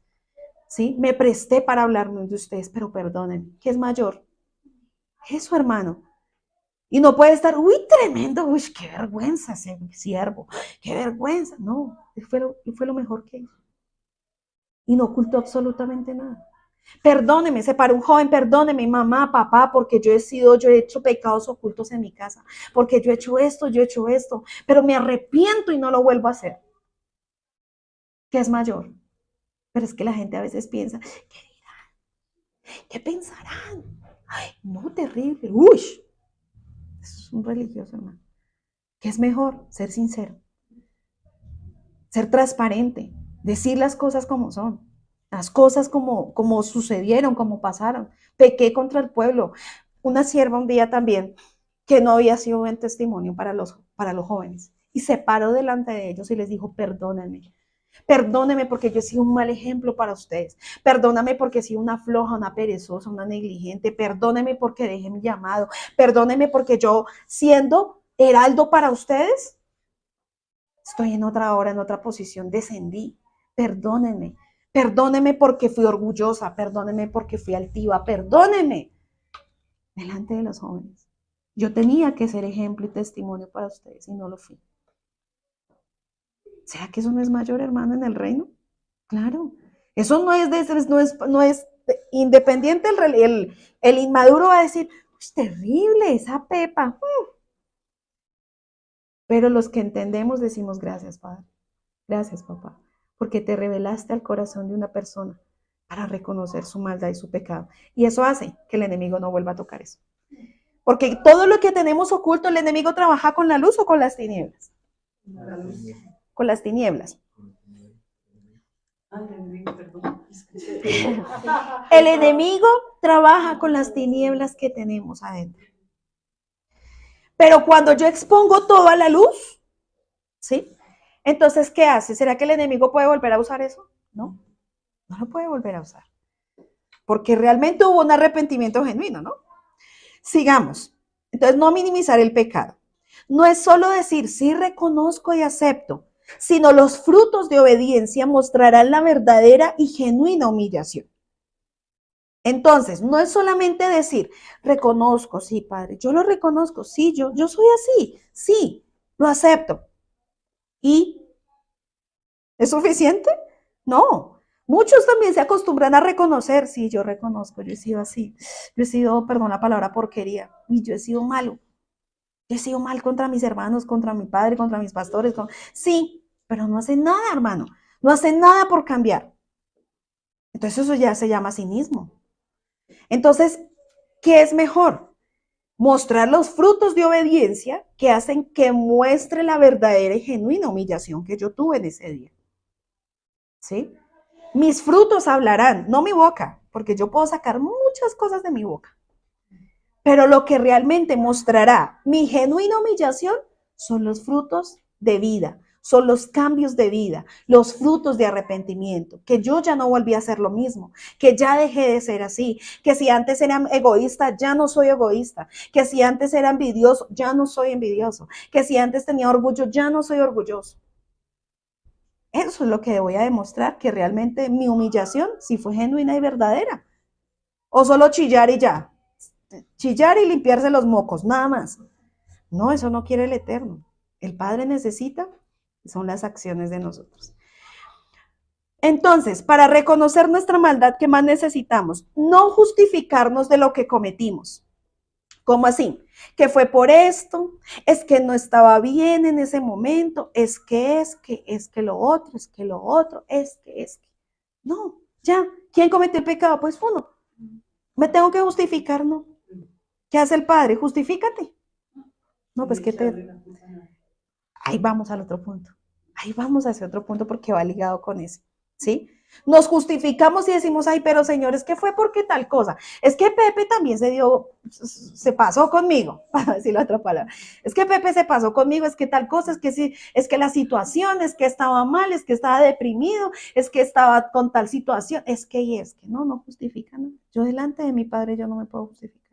¿sí? Me presté para hablar mal de ustedes, pero perdónenme. ¿Qué es mayor? Eso, hermano. Y no puede estar, uy, tremendo, uy, qué vergüenza ese siervo, qué vergüenza. No, fue lo mejor que hizo. Y no ocultó absolutamente nada. Perdóneme, se paró un joven, perdóneme, mamá, papá, porque yo he hecho pecados ocultos en mi casa, porque yo he hecho esto, pero me arrepiento y no lo vuelvo a hacer. ¿Qué es mayor? Pero es que la gente a veces piensa, ¿qué dirán? ¿Qué pensarán? Ay, no, terrible, uy. Es un religioso, hermano. ¿Qué es mejor? Ser sincero, ser transparente, decir las cosas como son, las cosas como sucedieron, como pasaron. Pequé contra el pueblo. Una sierva un día también que no había sido buen testimonio para los jóvenes y se paró delante de ellos y les dijo, perdónenme porque yo he sido un mal ejemplo para ustedes, perdóname porque he sido una floja, una perezosa, una negligente, perdónenme porque dejé mi llamado, perdónenme porque yo siendo heraldo para ustedes, estoy en otra hora, en otra posición, descendí, perdónenme porque fui orgullosa, perdónenme porque fui altiva, perdónenme delante de los jóvenes. Yo tenía que ser ejemplo y testimonio para ustedes y no lo fui. ¿Será que eso no es mayor, hermano, en el reino? Claro. Eso no es independiente, el inmaduro va a decir, es terrible esa Pepa. Pero los que entendemos decimos, gracias, Padre. Gracias, papá, porque te revelaste al corazón de una persona para reconocer su maldad y su pecado. Y eso hace que el enemigo no vuelva a tocar eso. Porque todo lo que tenemos oculto, el enemigo trabaja con la luz o con las tinieblas. Con las tinieblas. El enemigo trabaja con las tinieblas que tenemos adentro. Pero cuando yo expongo todo a la luz, ¿sí? Entonces, ¿qué hace? ¿Será que el enemigo puede volver a usar eso? No, no lo puede volver a usar. Porque realmente hubo un arrepentimiento genuino, ¿no? Sigamos. Entonces, no minimizar el pecado. No es solo decir, sí reconozco y acepto, sino los frutos de obediencia mostrarán la verdadera y genuina humillación. Entonces, no es solamente decir, reconozco, sí, Padre, yo lo reconozco, sí, yo soy así, sí, lo acepto. ¿Y es suficiente? No. Muchos también se acostumbran a reconocer, sí, yo reconozco, yo he sido así, yo he sido, perdón la palabra, porquería, y yo he sido malo. Yo he sido mal contra mis hermanos, contra mi padre, contra mis pastores. Sí, pero no hacen nada, hermano. No hacen nada por cambiar. Entonces eso ya se llama cinismo. Entonces, ¿qué es mejor? Mostrar los frutos de obediencia que hacen que muestre la verdadera y genuina humillación que yo tuve en ese día. ¿Sí? Mis frutos hablarán, no mi boca, porque yo puedo sacar muchas cosas de mi boca. Pero lo que realmente mostrará mi genuina humillación son los frutos de vida, son los cambios de vida, los frutos de arrepentimiento, que yo ya no volví a hacer lo mismo, que ya dejé de ser así, que si antes era egoísta, ya no soy egoísta, que si antes era envidioso, ya no soy envidioso, que si antes tenía orgullo, ya no soy orgulloso. Eso es lo que voy a demostrar, que realmente mi humillación sí fue genuina y verdadera. O solo chillar y ya. Chillar y limpiarse los mocos, nada más. No, eso no quiere el Eterno. El Padre necesita, son las acciones de nosotros. Entonces, para reconocer nuestra maldad, ¿qué más necesitamos? No justificarnos de lo que cometimos. ¿Cómo así? Que fue por esto, es que no estaba bien en ese momento, es que lo otro, es que lo otro, es que. No, ya, ¿quién cometió el pecado? Pues uno. ¿Me tengo que justificar? No. ¿Qué hace el Padre? Justifícate. No, pues Ahí vamos al otro punto. Ahí vamos a ese otro punto porque va ligado con ese, ¿sí? Nos justificamos y decimos, ay, pero señor, es que fue porque tal cosa. Es que Pepe también se pasó conmigo, para decir la otra palabra. Es que Pepe se pasó conmigo, es que tal cosa, es que sí, es que la situación, es que estaba mal, es que estaba deprimido, es que estaba con tal situación, es que no justifica nada. Yo delante de mi padre yo no me puedo justificar.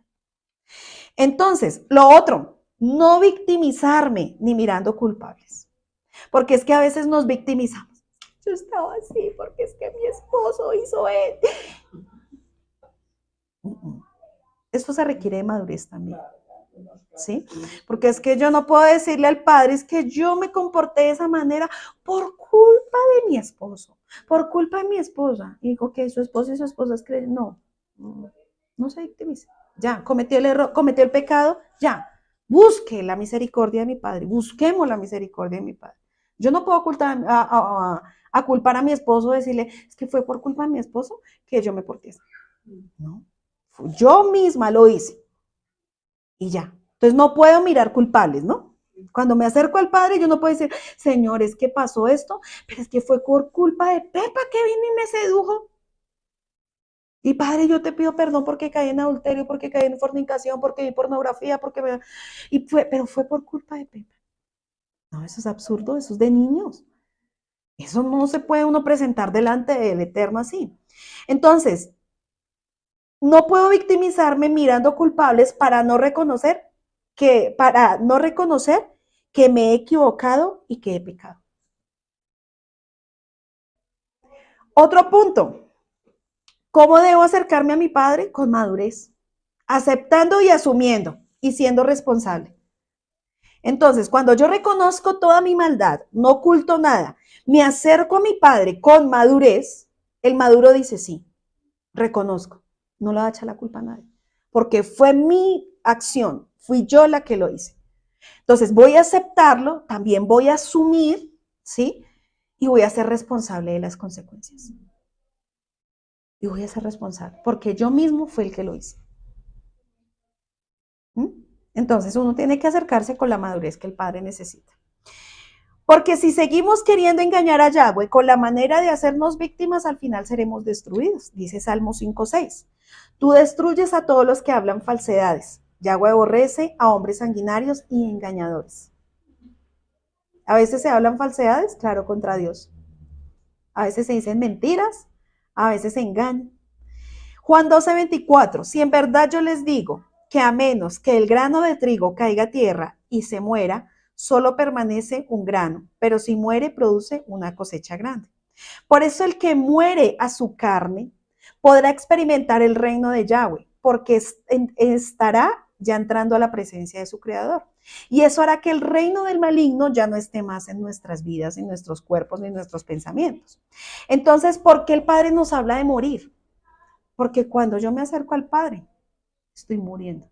Entonces, lo otro, no victimizarme ni mirando culpables. Porque es que a veces nos victimizamos. Yo estaba así porque es que mi esposo hizo él. Esto se requiere de madurez también, ¿sí? Porque es que yo no puedo decirle al padre, es que yo me comporté de esa manera por culpa de mi esposo, por culpa de mi esposa. Y digo que su esposo y su esposa es que no se victimice. Ya, cometió el error, cometió el pecado, ya. Busque la misericordia de mi padre, busquemos la misericordia de mi padre. Yo no puedo culpar a mi esposo, decirle, es que fue por culpa de mi esposo que yo me porté así. No, yo misma lo hice y ya. Entonces no puedo mirar culpables, ¿no? Cuando me acerco al padre, yo no puedo decir, Señor, es que pasó esto, pero es que fue por culpa de Pepa que vino y me sedujo. Y padre, yo te pido perdón porque caí en adulterio, porque caí en fornicación, porque vi pornografía, pero fue por culpa de Pepa. No, eso es absurdo, eso es de niños. Eso no se puede uno presentar delante del Eterno así. Entonces, no puedo victimizarme mirando culpables para no reconocer que me he equivocado y que he pecado. Otro punto. ¿Cómo debo acercarme a mi padre? Con madurez, aceptando y asumiendo y siendo responsable. Entonces, cuando yo reconozco toda mi maldad, no oculto nada, me acerco a mi padre con madurez, el maduro dice sí, reconozco, no le va a echar la culpa a nadie, porque fue mi acción, fui yo la que lo hice. Entonces, voy a aceptarlo, también voy a asumir, ¿sí? Y voy a ser responsable de las consecuencias. Y voy a ser responsable, porque yo mismo fue el que lo hice. Entonces uno tiene que acercarse con la madurez que el padre necesita. Porque si seguimos queriendo engañar a Yahweh con la manera de hacernos víctimas, al final seremos destruidos, dice Salmo 5:6. Tú destruyes a todos los que hablan falsedades. Yahweh aborrece a hombres sanguinarios y engañadores. A veces se hablan falsedades, claro, contra Dios. A veces se dicen mentiras, a veces se engañan. Juan 12:24, si en verdad yo les digo que a menos que el grano de trigo caiga a tierra y se muera, solo permanece un grano, pero si muere produce una cosecha grande. Por eso el que muere a su carne podrá experimentar el reino de Yahweh, porque estará ya entrando a la presencia de su Creador. Y eso hará que el reino del maligno ya no esté más en nuestras vidas, en nuestros cuerpos, ni en nuestros pensamientos. Entonces, ¿por qué el Padre nos habla de morir? Porque cuando yo me acerco al Padre, estoy muriendo.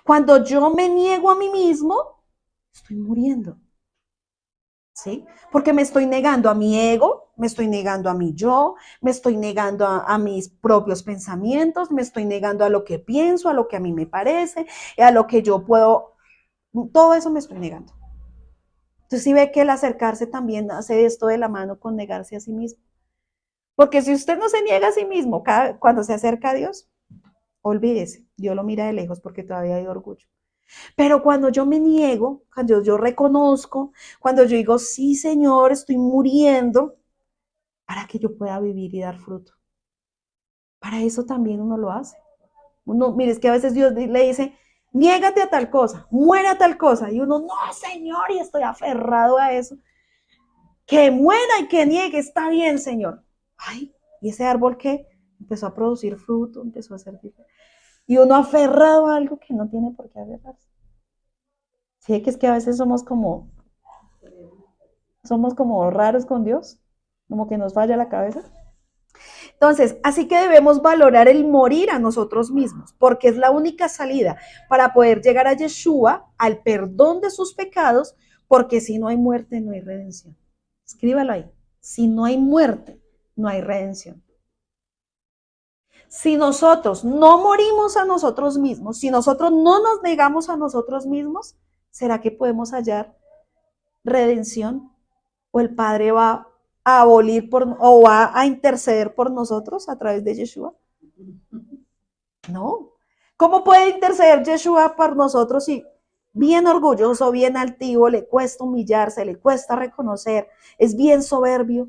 Cuando yo me niego a mí mismo, estoy muriendo. ¿Sí? Porque me estoy negando a mi ego, me estoy negando a mi yo, me estoy negando a mis propios pensamientos, me estoy negando a lo que pienso, a lo que a mí me parece, a lo que yo puedo, todo eso me estoy negando. Entonces, sí ve que el acercarse también hace esto de la mano con negarse a sí mismo. Porque si usted no se niega a sí mismo cuando se acerca a Dios, olvídese, Dios lo mira de lejos porque todavía hay orgullo. Pero cuando yo me niego, cuando yo reconozco, cuando yo digo, sí, Señor, estoy muriendo, para que yo pueda vivir y dar fruto. Para eso también uno lo hace. Mire, es que a veces Dios le dice, niégate a tal cosa, muere a tal cosa. Y uno, no, Señor, y estoy aferrado a eso. Que muera y que niegue, está bien, Señor. Ay, ¿y ese árbol qué? Empezó a producir fruto, empezó a ser diferente. Y uno aferrado a algo que no tiene por qué aferrarse. Sí, que es que a veces somos como raros con Dios, como que nos falla la cabeza. Entonces, así que debemos valorar el morir a nosotros mismos, porque es la única salida para poder llegar a Yeshua, al perdón de sus pecados, porque si no hay muerte, no hay redención. Escríbalo ahí. Si no hay muerte, no hay redención. Si nosotros no morimos a nosotros mismos, si nosotros no nos negamos a nosotros mismos, ¿será que podemos hallar redención? ¿O el Padre va a abolir o va a interceder por nosotros a través de Yeshua? No. ¿Cómo puede interceder Yeshua por nosotros si bien orgulloso, bien altivo, le cuesta humillarse, le cuesta reconocer, es bien soberbio?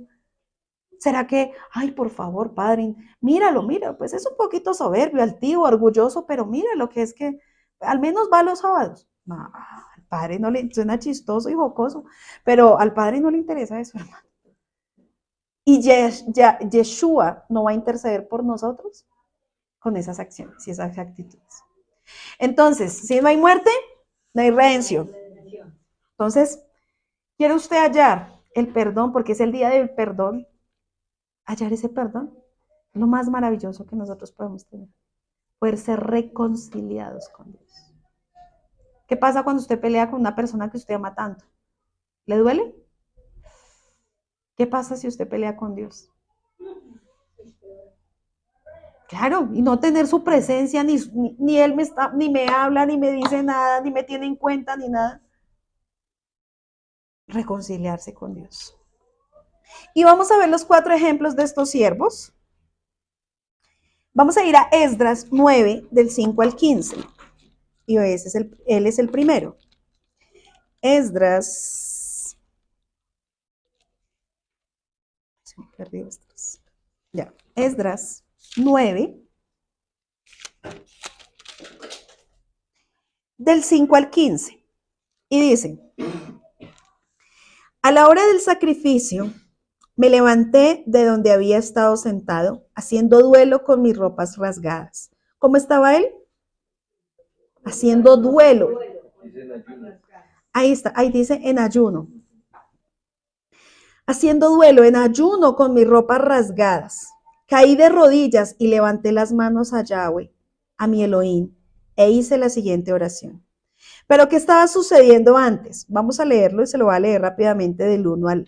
¿Será que, ay, por favor, Padre, míralo, pues es un poquito soberbio, altivo, orgulloso, pero mira lo que es que al menos va los sábados? No, al Padre no le, suena chistoso y jocoso, pero al Padre no le interesa eso, hermano. Y Yeshua no va a interceder por nosotros con esas acciones y esas actitudes. Entonces, si no hay muerte, no hay redención. Entonces, ¿quiere usted hallar el perdón? Porque es el día del perdón. Hallar ese perdón, lo más maravilloso que nosotros podemos tener. Poder ser reconciliados con Dios. ¿Qué pasa cuando usted pelea con una persona que usted ama tanto? ¿Le duele? ¿Qué pasa si usted pelea con Dios? Claro, y no tener su presencia, ni Él ni me habla, ni me dice nada, ni me tiene en cuenta, ni nada. Reconciliarse con Dios. Y vamos a ver los 4 ejemplos de estos siervos. Vamos a ir a Esdras 9, del 5 al 15. Y él es el primero. Esdras. Se me perdió Esdras. Ya, Esdras 9, del 5 al 15. Y dice: a la hora del sacrificio, me levanté de donde había estado sentado, haciendo duelo con mis ropas rasgadas. ¿Cómo estaba él? Haciendo duelo. Ahí está, ahí dice en ayuno. Haciendo duelo en ayuno con mis ropas rasgadas. Caí de rodillas y levanté las manos a Yahweh, a mi Elohim, e hice la siguiente oración. Pero ¿qué estaba sucediendo antes? Vamos a leerlo y se lo voy a leer rápidamente del 1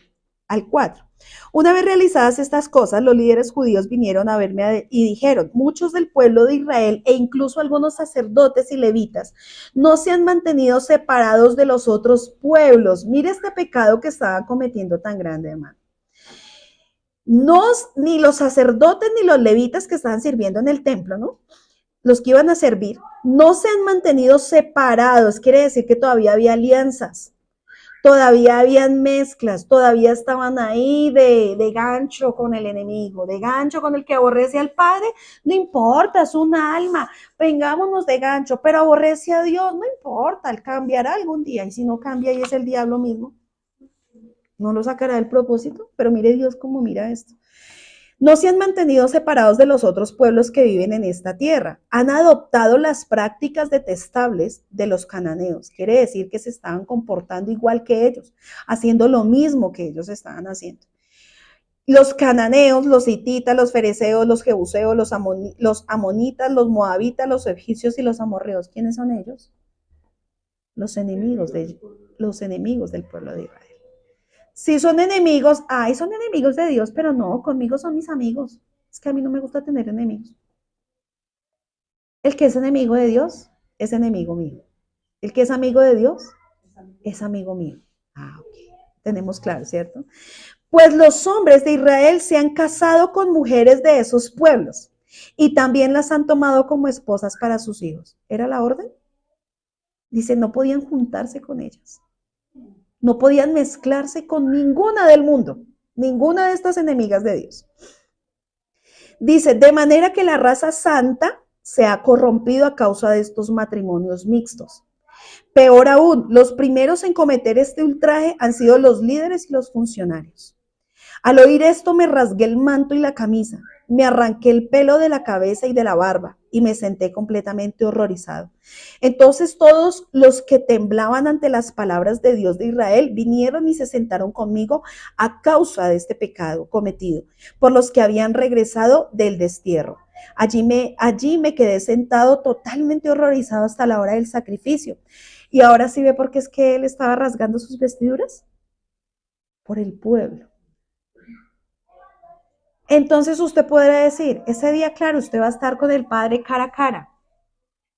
al 4. Una vez realizadas estas cosas, los líderes judíos vinieron a verme y dijeron: muchos del pueblo de Israel e incluso algunos sacerdotes y levitas no se han mantenido separados de los otros pueblos. Mire este pecado que estaban cometiendo tan grande, hermano. Ni los sacerdotes ni los levitas que estaban sirviendo en el templo, ¿no? Los que iban a servir, no se han mantenido separados. Quiere decir que todavía había alianzas. Todavía habían mezclas, todavía estaban ahí de gancho con el enemigo, de gancho con el que aborrece al Padre. No importa, es un alma, vengámonos de gancho, pero aborrece a Dios, no importa, él cambiará algún día, y si no cambia y es el diablo mismo, no lo sacará del propósito. Pero mire Dios cómo mira esto. No se han mantenido separados de los otros pueblos que viven en esta tierra. Han adoptado las prácticas detestables de los cananeos. Quiere decir que se estaban comportando igual que ellos, haciendo lo mismo que ellos estaban haciendo. Los cananeos, los hititas, los fereceos, los jebuseos, los amonitas, los moabitas, los egipcios y los amorreos. ¿Quiénes son ellos? Los enemigos del pueblo de Israel. Si son enemigos, son enemigos de Dios, pero no, conmigo son mis amigos. Es que a mí no me gusta tener enemigos. El que es enemigo de Dios es enemigo mío. El que es amigo de Dios es amigo mío. Ok. Tenemos claro, ¿cierto? Pues los hombres de Israel se han casado con mujeres de esos pueblos y también las han tomado como esposas para sus hijos. ¿Era la orden? Dice, no podían juntarse con ellas. No podían mezclarse con ninguna del mundo, ninguna de estas enemigas de Dios. Dice, de manera que la raza santa se ha corrompido a causa de estos matrimonios mixtos. Peor aún, los primeros en cometer este ultraje han sido los líderes y los funcionarios. Al oír esto me rasgué el manto y la camisa, me arranqué el pelo de la cabeza y de la barba y me senté completamente horrorizado. Entonces todos los que temblaban ante las palabras de Dios de Israel vinieron y se sentaron conmigo a causa de este pecado cometido por los que habían regresado del destierro. Allí me quedé sentado totalmente horrorizado hasta la hora del sacrificio. Y ahora sí ve por qué es que él estaba rasgando sus vestiduras. Por el pueblo. Entonces usted podrá decir, ese día, claro, usted va a estar con el Padre cara a cara,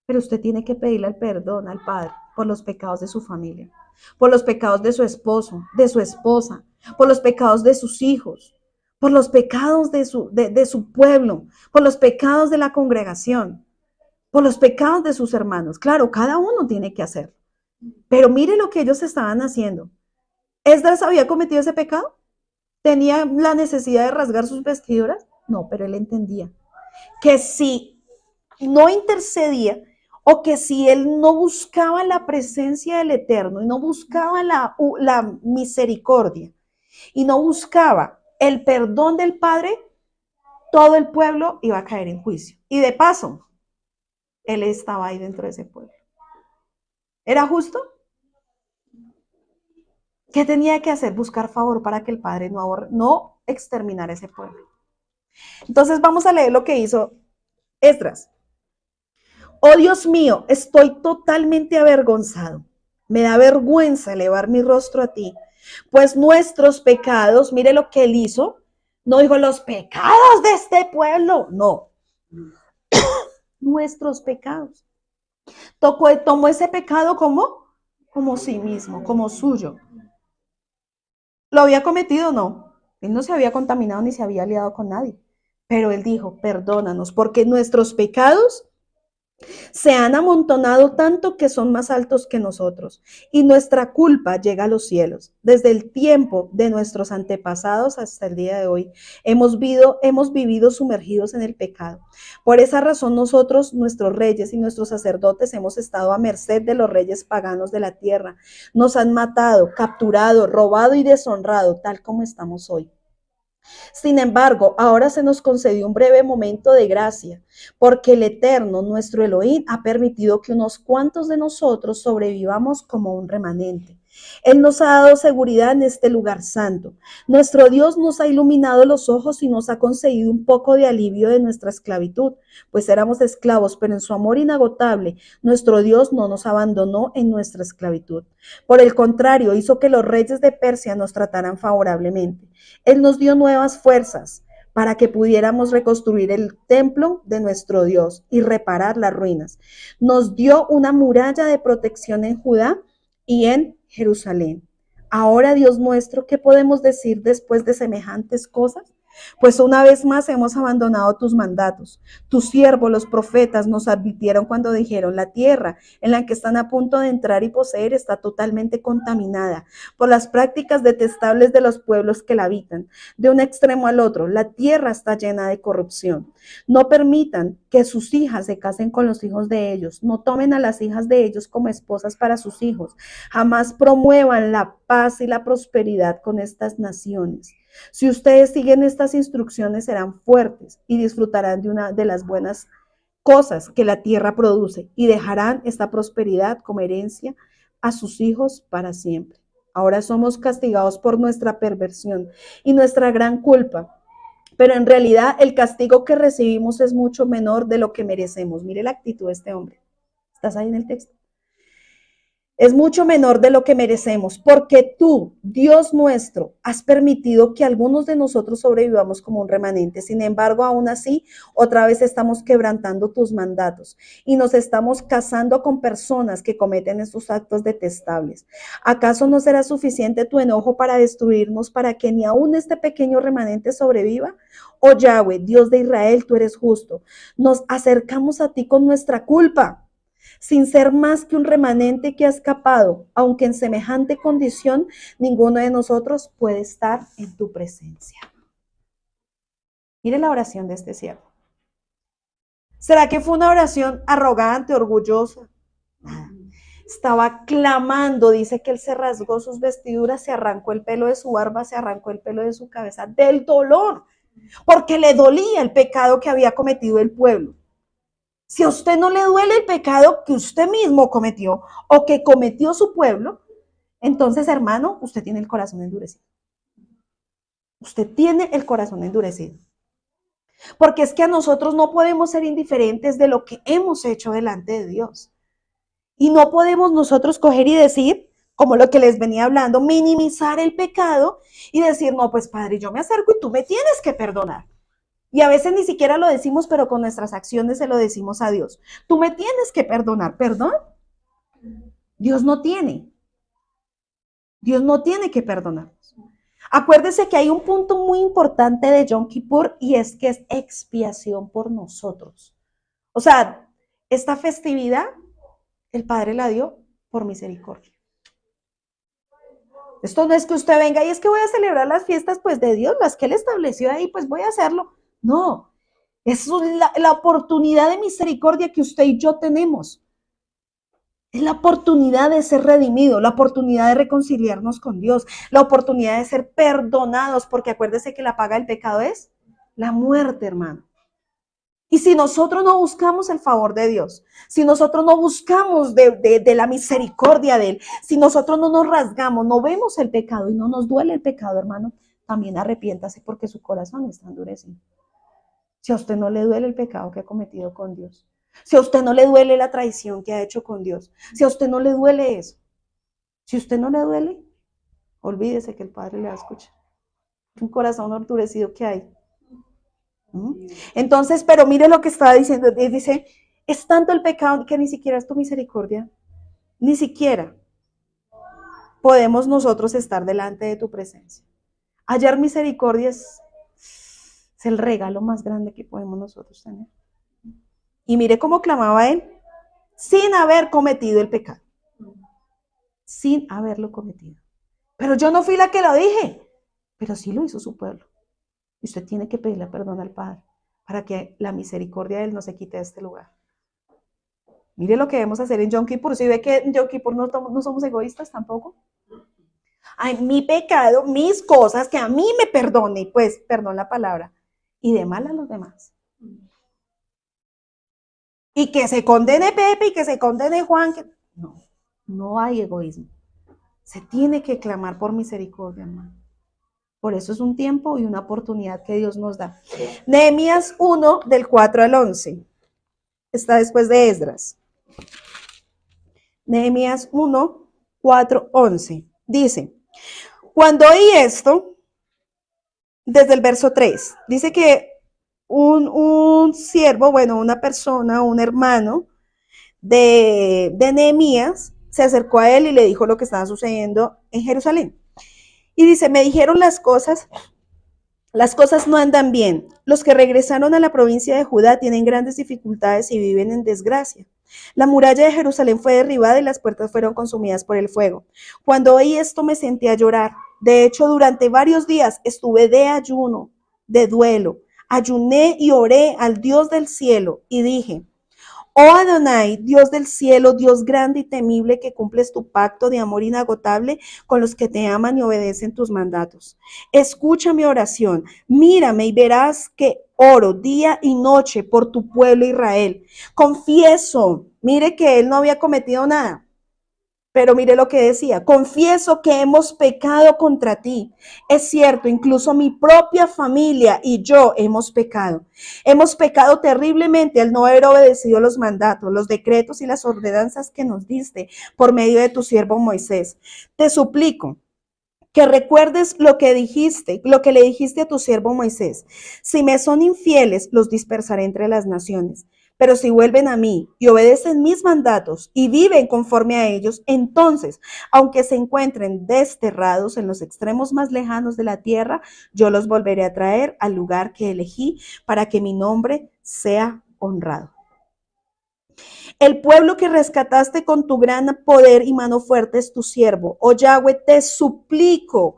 pero usted tiene que pedirle el perdón al Padre por los pecados de su familia, por los pecados de su esposo, de su esposa, por los pecados de sus hijos, por los pecados de su pueblo, por los pecados de la congregación, por los pecados de sus hermanos. Claro, cada uno tiene que hacer. Pero mire lo que ellos estaban haciendo. ¿Esdras había cometido ese pecado? ¿Tenía la necesidad de rasgar sus vestiduras? No, pero él entendía que si no intercedía o que si él no buscaba la presencia del Eterno y no buscaba la misericordia y no buscaba el perdón del Padre, todo el pueblo iba a caer en juicio. Y de paso, él estaba ahí dentro de ese pueblo. ¿Era justo? ¿Qué tenía que hacer? Buscar favor para que el Padre no exterminara ese pueblo. Entonces vamos a leer lo que hizo Esdras. Oh Dios mío, estoy totalmente avergonzado. Me da vergüenza elevar mi rostro a ti, pues nuestros pecados, mire lo que él hizo, no dijo los pecados de este pueblo, no, nuestros pecados. Tomó ese pecado como sí mismo, como suyo. ¿Lo había cometido? No. Él no se había contaminado ni se había aliado con nadie. Pero él dijo, perdónanos, porque nuestros pecados se han amontonado tanto que son más altos que nosotros, y nuestra culpa llega a los cielos. Desde el tiempo de nuestros antepasados hasta el día de hoy, hemos vivido sumergidos en el pecado. Por esa razón nosotros, nuestros reyes y nuestros sacerdotes, hemos estado a merced de los reyes paganos de la tierra. Nos han matado, capturado, robado y deshonrado, tal como estamos hoy. Sin embargo, ahora se nos concedió un breve momento de gracia, porque el Eterno, nuestro Elohim, ha permitido que unos cuantos de nosotros sobrevivamos como un remanente. Él nos ha dado seguridad en este lugar santo. Nuestro Dios nos ha iluminado los ojos y nos ha concedido un poco de alivio de nuestra esclavitud, pues éramos esclavos, pero en su amor inagotable, nuestro Dios no nos abandonó en nuestra esclavitud. Por el contrario, hizo que los reyes de Persia nos trataran favorablemente. Él nos dio nuevas fuerzas para que pudiéramos reconstruir el templo de nuestro Dios y reparar las ruinas. Nos dio una muralla de protección en Judá y en Jerusalén. Ahora, Dios nuestro, ¿qué podemos decir después de semejantes cosas? Pues una vez más hemos abandonado tus mandatos. Tus siervos, los profetas, nos advirtieron cuando dijeron, la tierra en la que están a punto de entrar y poseer está totalmente contaminada por las prácticas detestables de los pueblos que la habitan. De un extremo al otro, la tierra está llena de corrupción. No permitan que sus hijas se casen con los hijos de ellos. No tomen a las hijas de ellos como esposas para sus hijos. Jamás promuevan la paz y la prosperidad con estas naciones. Si ustedes siguen estas instrucciones, serán fuertes y disfrutarán de una de las buenas cosas que la tierra produce y dejarán esta prosperidad como herencia a sus hijos para siempre. Ahora somos castigados por nuestra perversión y nuestra gran culpa, pero en realidad el castigo que recibimos es mucho menor de lo que merecemos. Mire la actitud de este hombre. ¿Estás ahí en el texto? Es mucho menor de lo que merecemos, porque tú, Dios nuestro, has permitido que algunos de nosotros sobrevivamos como un remanente. Sin embargo, aún así, otra vez estamos quebrantando tus mandatos y nos estamos casando con personas que cometen estos actos detestables. ¿Acaso no será suficiente tu enojo para destruirnos, para que ni aún este pequeño remanente sobreviva? Oh Yahweh, Dios de Israel, tú eres justo. Nos acercamos a ti con nuestra culpa, sin ser más que un remanente que ha escapado, aunque en semejante condición ninguno de nosotros puede estar en tu presencia. Mire la oración de este siervo. ¿Será que fue una oración arrogante, orgullosa? Nada. Estaba clamando, dice que él se rasgó sus vestiduras, se arrancó el pelo de su barba, se arrancó el pelo de su cabeza del dolor, porque le dolía el pecado que había cometido el pueblo. Si a usted no le duele el pecado que usted mismo cometió o que cometió su pueblo, entonces, hermano, usted tiene el corazón endurecido. Usted tiene el corazón endurecido. Porque es que a nosotros no podemos ser indiferentes de lo que hemos hecho delante de Dios. Y no podemos nosotros coger y decir, como lo que les venía hablando, minimizar el pecado y decir, no, pues Padre, yo me acerco y tú me tienes que perdonar. Y a veces ni siquiera lo decimos, pero con nuestras acciones se lo decimos a Dios. Tú me tienes que perdonar, ¿perdón? Dios no tiene. Dios no tiene que perdonarnos. Acuérdese que hay un punto muy importante de Yom Kippur y es que es expiación por nosotros. O sea, esta festividad el Padre la dio por misericordia. Esto no es que usted venga y es que voy a celebrar las fiestas pues de Dios, las que Él estableció ahí, pues voy a hacerlo. No, es la oportunidad de misericordia que usted y yo tenemos. Es la oportunidad de ser redimido, la oportunidad de reconciliarnos con Dios, la oportunidad de ser perdonados, porque acuérdese que la paga del pecado es la muerte, hermano. Y si nosotros no buscamos el favor de Dios, si nosotros no buscamos de la misericordia de Él, si nosotros no nos rasgamos, no vemos el pecado y no nos duele el pecado, hermano, también arrepiéntase porque su corazón está endurecido. Si a usted no le duele el pecado que ha cometido con Dios, si a usted no le duele la traición que ha hecho con Dios, si a usted no le duele eso, si a usted no le duele, olvídese que el Padre le va a escuchar. Un corazón endurecido que hay. Entonces, pero mire lo que estaba diciendo, dice, es tanto el pecado que ni siquiera es tu misericordia, ni siquiera podemos nosotros estar delante de tu presencia. Hallar misericordia es el regalo más grande que podemos nosotros tener. Y mire cómo clamaba él, sin haber cometido el pecado, sin haberlo cometido. Pero yo no fui la que lo dije, pero sí lo hizo su pueblo. Y usted tiene que pedirle perdón al Padre para que la misericordia de Él no se quite de este lugar. Mire lo que debemos hacer en Yom Kippur. Si ve que en Yom Kippur no somos egoístas tampoco. Ay, mi pecado, mis cosas, que a mí me perdone, pues, perdón la palabra, y de mal a los demás. Y que se condene Pepe y que se condene Juan. No, no hay egoísmo. Se tiene que clamar por misericordia, hermano. Por eso es un tiempo y una oportunidad que Dios nos da. Nehemías 1, del 4 al 11. Está después de Esdras. Nehemías 1, 4, 11. Dice, cuando oí esto, desde el verso 3, dice que un siervo, bueno, una persona, un hermano de Nehemías, se acercó a él y le dijo lo que estaba sucediendo en Jerusalén. Y dice, me dijeron las cosas no andan bien. Los que regresaron a la provincia de Judá tienen grandes dificultades y viven en desgracia. La muralla de Jerusalén fue derribada y las puertas fueron consumidas por el fuego. Cuando oí esto me sentí a llorar. De hecho, durante varios días estuve de ayuno, de duelo. Ayuné y oré al Dios del cielo y dije, oh Adonai, Dios del cielo, Dios grande y temible, que cumples tu pacto de amor inagotable con los que te aman y obedecen tus mandatos. Escucha mi oración, mírame y verás que oro día y noche por tu pueblo Israel. Confieso, mire que él no había cometido nada. Pero mire lo que decía, confieso que hemos pecado contra ti. Es cierto, incluso mi propia familia y yo hemos pecado. Hemos pecado terriblemente al no haber obedecido los mandatos, los decretos y las ordenanzas que nos diste por medio de tu siervo Moisés. Te suplico que recuerdes lo que le dijiste a tu siervo Moisés. Si me son infieles, los dispersaré entre las naciones. Pero si vuelven a mí y obedecen mis mandatos y viven conforme a ellos, entonces, aunque se encuentren desterrados en los extremos más lejanos de la tierra, yo los volveré a traer al lugar que elegí para que mi nombre sea honrado. El pueblo que rescataste con tu gran poder y mano fuerte es tu siervo. Oh Yahweh, te suplico.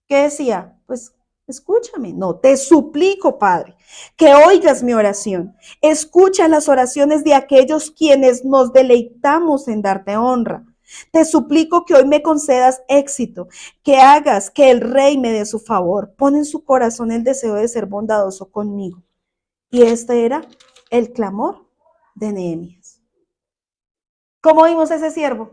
¿Qué decía? Pues escúchame. No, te suplico, Padre, que oigas mi oración. Escucha las oraciones de aquellos quienes nos deleitamos en darte honra. Te suplico que hoy me concedas éxito, que hagas que el rey me dé su favor. Pon en su corazón el deseo de ser bondadoso conmigo. Y este era el clamor de Nehemías. ¿Cómo vimos ese siervo?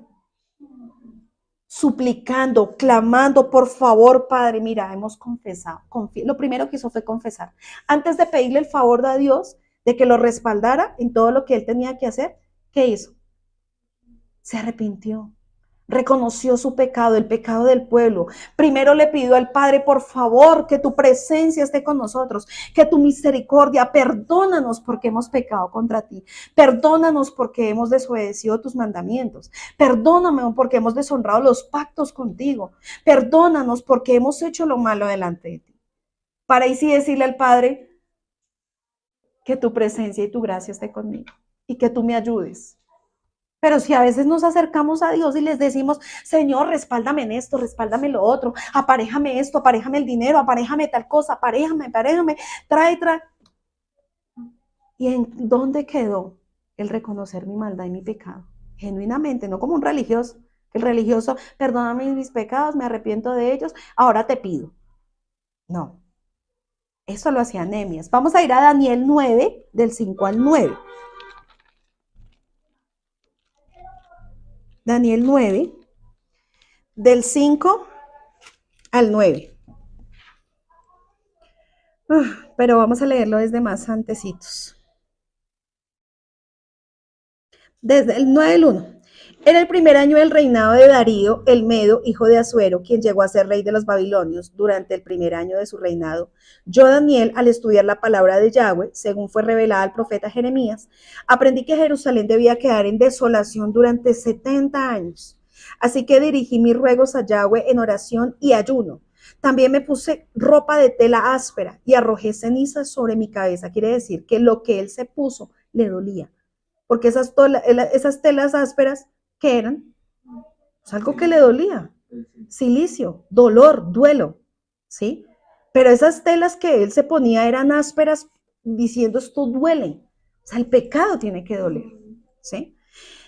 Suplicando, clamando, por favor, Padre, mira, hemos confesado. Lo primero que hizo fue confesar. Antes de pedirle el favor a Dios de que lo respaldara en todo lo que él tenía que hacer, ¿qué hizo? Se arrepintió. reconoció su pecado, el pecado del pueblo. Primero le pidió al Padre, por favor, que tu presencia esté con nosotros, que tu misericordia, perdónanos porque hemos pecado contra ti, perdónanos porque hemos desobedecido tus mandamientos, perdóname porque hemos deshonrado los pactos contigo, perdónanos porque hemos hecho lo malo delante de ti. Para ahí sí decirle al Padre que tu presencia y tu gracia esté conmigo y que tú me ayudes. Pero si a veces nos acercamos a Dios y les decimos, Señor, respáldame en esto, respáldame en lo otro, aparéjame esto, aparéjame el dinero, aparéjame tal cosa, aparéjame, trae. ¿Y en dónde quedó el reconocer mi maldad y mi pecado? Genuinamente, no como un religioso. El religioso, perdóname mis pecados, me arrepiento de ellos, ahora te pido. No, eso lo hacía Nehemías. Vamos a ir a Daniel 9, del 5 al 9. Daniel 9, del 5 al 9. Pero vamos a leerlo desde más antecitos. Desde el 9 del 1. En el primer año del reinado de Darío, el Medo, hijo de Asuero, quien llegó a ser rey de los babilonios durante el primer año de su reinado, yo, Daniel, al estudiar la palabra de Yahweh, según fue revelada al profeta Jeremías, aprendí que Jerusalén debía quedar en desolación durante 70 años. Así que dirigí mis ruegos a Yahweh en oración y ayuno. También me puse ropa de tela áspera y arrojé cenizas sobre mi cabeza. Quiere decir que lo que él se puso le dolía. Porque esas telas ásperas, ¿qué eran? Pues algo que le dolía. Silicio, dolor, duelo, ¿sí? Pero esas telas que él se ponía eran ásperas diciendo esto duele. O sea, el pecado tiene que doler, ¿sí?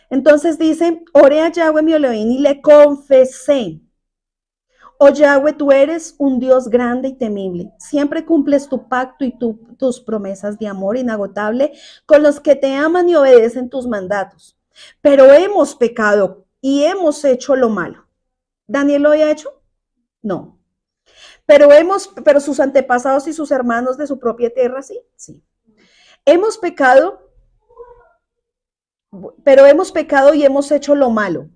Entonces dice, oré a Yahweh mi Elohim y le confesé. Oh Yahweh, tú eres un Dios grande y temible. Siempre cumples tu pacto y tus promesas de amor inagotable con los que te aman y obedecen tus mandatos. Pero hemos pecado y hemos hecho lo malo. ¿Daniel lo había hecho? No. Pero sus antepasados y sus hermanos de su propia tierra, sí. Sí. Hemos pecado, pero hemos pecado y hemos hecho lo malo.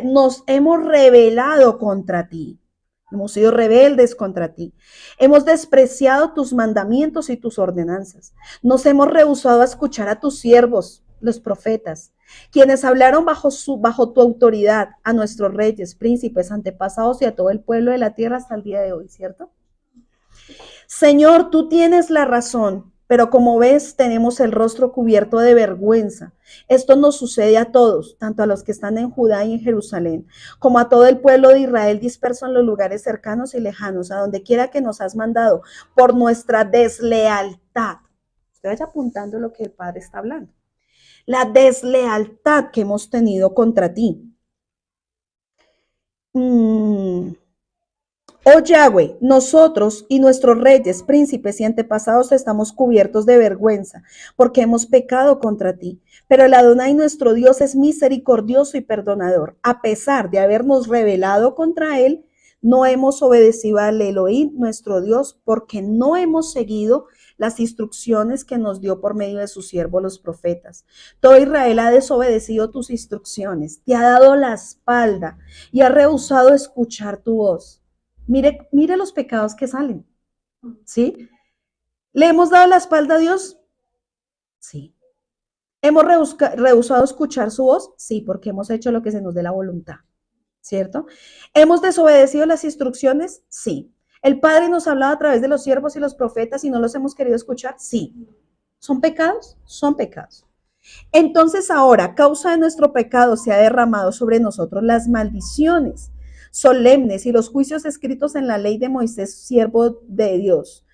Nos hemos rebelado contra ti. Hemos sido rebeldes contra ti. Hemos despreciado tus mandamientos y tus ordenanzas. Nos hemos rehusado a escuchar a tus siervos, los profetas, quienes hablaron bajo tu autoridad a nuestros reyes, príncipes, antepasados y a todo el pueblo de la tierra hasta el día de hoy, ¿cierto? Señor, tú tienes la razón, pero como ves, tenemos el rostro cubierto de vergüenza. Esto nos sucede a todos, tanto a los que están en Judá y en Jerusalén, como a todo el pueblo de Israel disperso en los lugares cercanos y lejanos, a donde quiera que nos has mandado, por nuestra deslealtad. Usted vaya apuntando lo que el Padre está hablando. La deslealtad que hemos tenido contra ti. Oh Yahweh, nosotros y nuestros reyes, príncipes y antepasados estamos cubiertos de vergüenza porque hemos pecado contra ti. Pero el Adonai nuestro Dios es misericordioso y perdonador. A pesar de habernos rebelado contra él, no hemos obedecido al Elohim nuestro Dios porque no hemos seguido las instrucciones que nos dio por medio de sus siervos los profetas. Todo Israel ha desobedecido tus instrucciones, te ha dado la espalda y ha rehusado escuchar tu voz. Mire los pecados que salen, ¿sí? ¿Le hemos dado la espalda a Dios? Sí. ¿Hemos rehusado escuchar su voz? Sí, porque hemos hecho lo que se nos dé la voluntad, ¿cierto? ¿Hemos desobedecido las instrucciones? Sí. ¿El Padre nos ha hablado a través de los siervos y los profetas y no los hemos querido escuchar? Sí. ¿Son pecados? Son pecados. Entonces ahora, a causa de nuestro pecado, se ha derramado sobre nosotros las maldiciones solemnes y los juicios escritos en la ley de Moisés, siervo de Dios.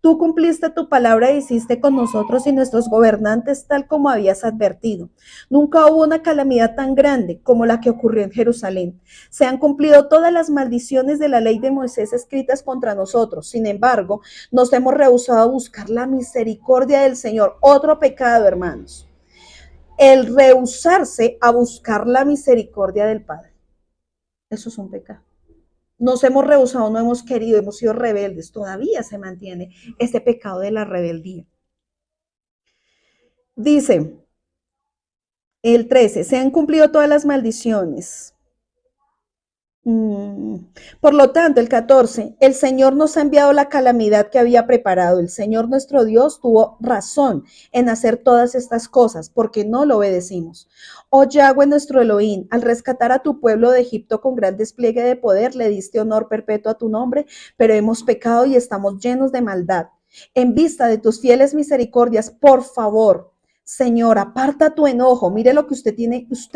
Tú cumpliste tu palabra y hiciste con nosotros y nuestros gobernantes tal como habías advertido. Nunca hubo una calamidad tan grande como la que ocurrió en Jerusalén. Se han cumplido todas las maldiciones de la ley de Moisés escritas contra nosotros. Sin embargo, nos hemos rehusado a buscar la misericordia del Señor. Otro pecado, hermanos. El rehusarse a buscar la misericordia del Padre. Eso es un pecado. Nos hemos rehusado, no hemos querido, hemos sido rebeldes. Todavía se mantiene este pecado de la rebeldía. Dice el 13, se han cumplido todas las maldiciones. Por lo tanto, el 14, el Señor nos ha enviado la calamidad que había preparado. El Señor nuestro Dios tuvo razón en hacer todas estas cosas porque no lo obedecimos. Oh Yahweh nuestro Elohim, al rescatar a tu pueblo de Egipto con gran despliegue de poder, le diste honor perpetuo a tu nombre, pero hemos pecado y estamos llenos de maldad. En vista de tus fieles misericordias, por favor, Señor, aparta tu enojo. Mire lo que usted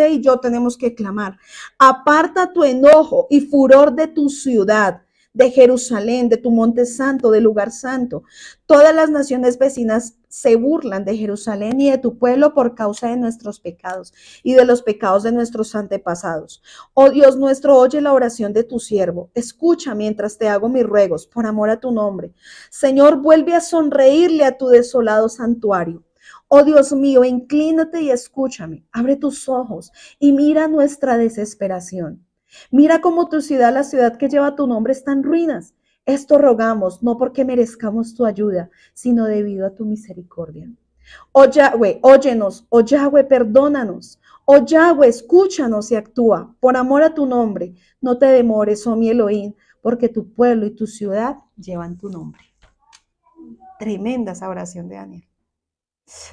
y yo tenemos que clamar. Aparta tu enojo y furor de tu ciudad, de Jerusalén, de tu monte santo, del lugar santo. Todas las naciones vecinas se burlan de Jerusalén y de tu pueblo por causa de nuestros pecados y de los pecados de nuestros antepasados. Oh Dios nuestro, oye la oración de tu siervo. Escucha mientras te hago mis ruegos, por amor a tu nombre. Señor, vuelve a sonreírle a tu desolado santuario. Oh Dios mío, inclínate y escúchame. Abre tus ojos y mira nuestra desesperación. Mira cómo tu ciudad, la ciudad que lleva tu nombre, está en ruinas. Esto rogamos, no porque merezcamos tu ayuda, sino debido a tu misericordia. Oh Yahweh, óyenos. Oh Yahweh, perdónanos. Oh Yahweh, escúchanos y actúa. Por amor a tu nombre, no te demores, oh mi Elohim, porque tu pueblo y tu ciudad llevan tu nombre. Tremenda esa oración de Daniel.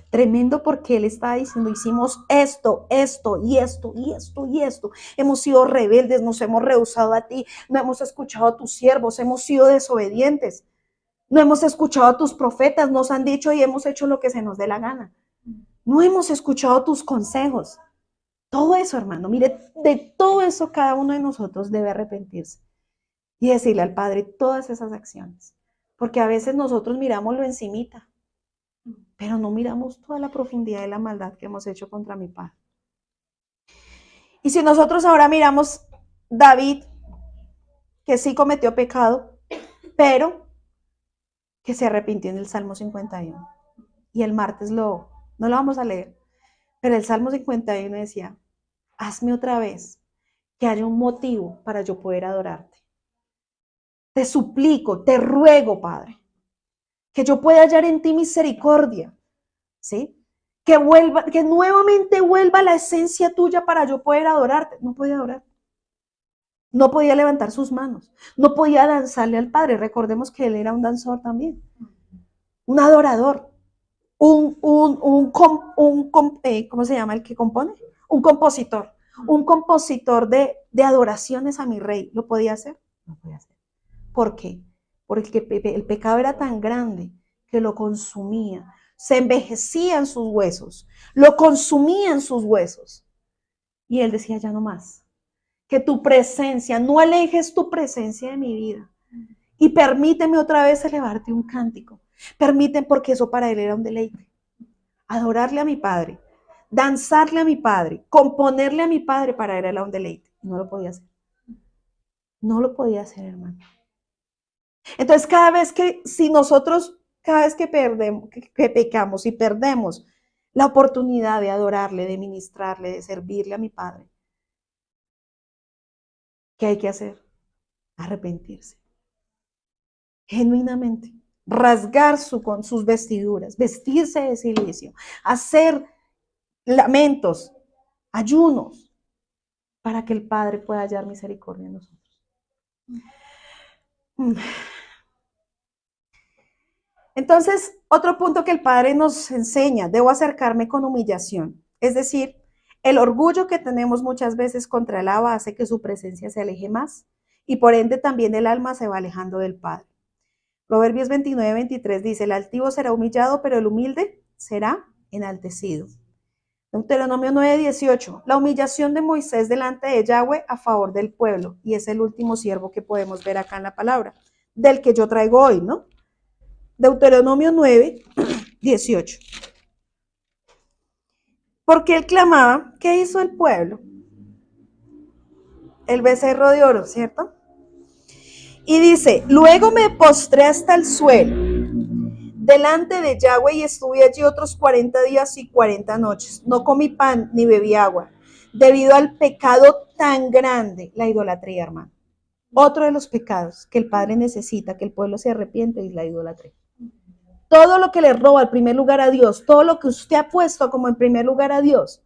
Tremendo porque él está diciendo, hicimos esto, esto y esto y esto y esto. Hemos sido rebeldes, nos hemos rehusado a ti, no hemos escuchado a tus siervos, hemos sido desobedientes. No hemos escuchado a tus profetas, nos han dicho y hemos hecho lo que se nos dé la gana. No hemos escuchado tus consejos. Todo eso, hermano, mire, de todo eso cada uno de nosotros debe arrepentirse y decirle al Padre todas esas acciones. Porque a veces nosotros miramos lo encimita, pero no miramos toda la profundidad de la maldad que hemos hecho contra mi Padre. Y si nosotros ahora miramos David, que sí cometió pecado, pero que se arrepintió en el Salmo 51. Y el martes no lo vamos a leer, pero el Salmo 51 decía, hazme otra vez que haya un motivo para yo poder adorarte. Te suplico, te ruego, Padre, que yo pueda hallar en ti misericordia, ¿sí? Que nuevamente vuelva la esencia tuya para yo poder adorarte. No podía adorar. No podía levantar sus manos. No podía danzarle al Padre. Recordemos que él era un danzor también. Un adorador. ¿Cómo se llama el que compone? Un compositor. Un compositor de adoraciones a mi rey. ¿Lo podía hacer? No podía hacer. ¿Por qué? Porque el pecado era tan grande que lo consumía. Se envejecían sus huesos, lo consumían sus huesos. Y él decía, ya no más. Que tu presencia, no alejes tu presencia de mi vida. Y permíteme otra vez elevarte un cántico. Permíteme, porque eso para él era un deleite. Adorarle a mi Padre, danzarle a mi Padre, componerle a mi Padre para él era un deleite. No lo podía hacer. No lo podía hacer, hermano. Entonces, cada vez que pecamos y perdemos la oportunidad de adorarle, de ministrarle, de servirle a mi Padre, ¿qué hay que hacer? Arrepentirse. Genuinamente. Rasgar con sus vestiduras, vestirse de silicio, hacer lamentos, ayunos, para que el Padre pueda hallar misericordia en nosotros. Entonces, otro punto que el Padre nos enseña, debo acercarme con humillación. Es decir, el orgullo que tenemos muchas veces contra el Abba hace que su presencia se aleje más y por ende también el alma se va alejando del Padre. Proverbios 29:23 dice, el altivo será humillado, pero el humilde será enaltecido. Deuteronomio 9:18, la humillación de Moisés delante de Yahweh a favor del pueblo. Y es el último siervo que podemos ver acá en la palabra, del que yo traigo hoy, ¿no? Deuteronomio 9:18. Porque él clamaba, ¿qué hizo el pueblo? El becerro de oro, ¿cierto? Y dice, luego me postré hasta el suelo, delante de Yahweh, y estuve allí otros 40 días y 40 noches. No comí pan ni bebí agua, debido al pecado tan grande, la idolatría, hermano. Otro de los pecados que el Padre necesita, que el pueblo se arrepiente, es la idolatría. Todo lo que le roba el primer lugar a Dios, todo lo que usted ha puesto como en primer lugar a Dios,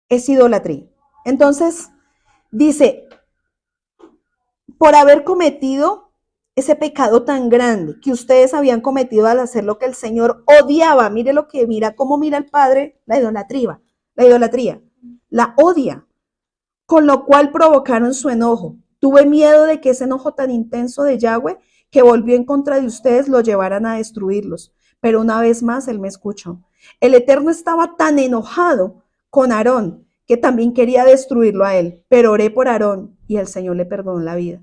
es idolatría. Entonces, dice, por haber cometido ese pecado tan grande que ustedes habían cometido al hacer lo que el Señor odiaba. Mira cómo mira el Padre la idolatría, la odia, con lo cual provocaron su enojo. Tuve miedo de que ese enojo tan intenso de Yahweh que volvió en contra de ustedes lo llevaran a destruirlos. Pero una vez más Él me escuchó. El Eterno estaba tan enojado con Aarón que también quería destruirlo a él, pero oré por Aarón y el Señor le perdonó la vida.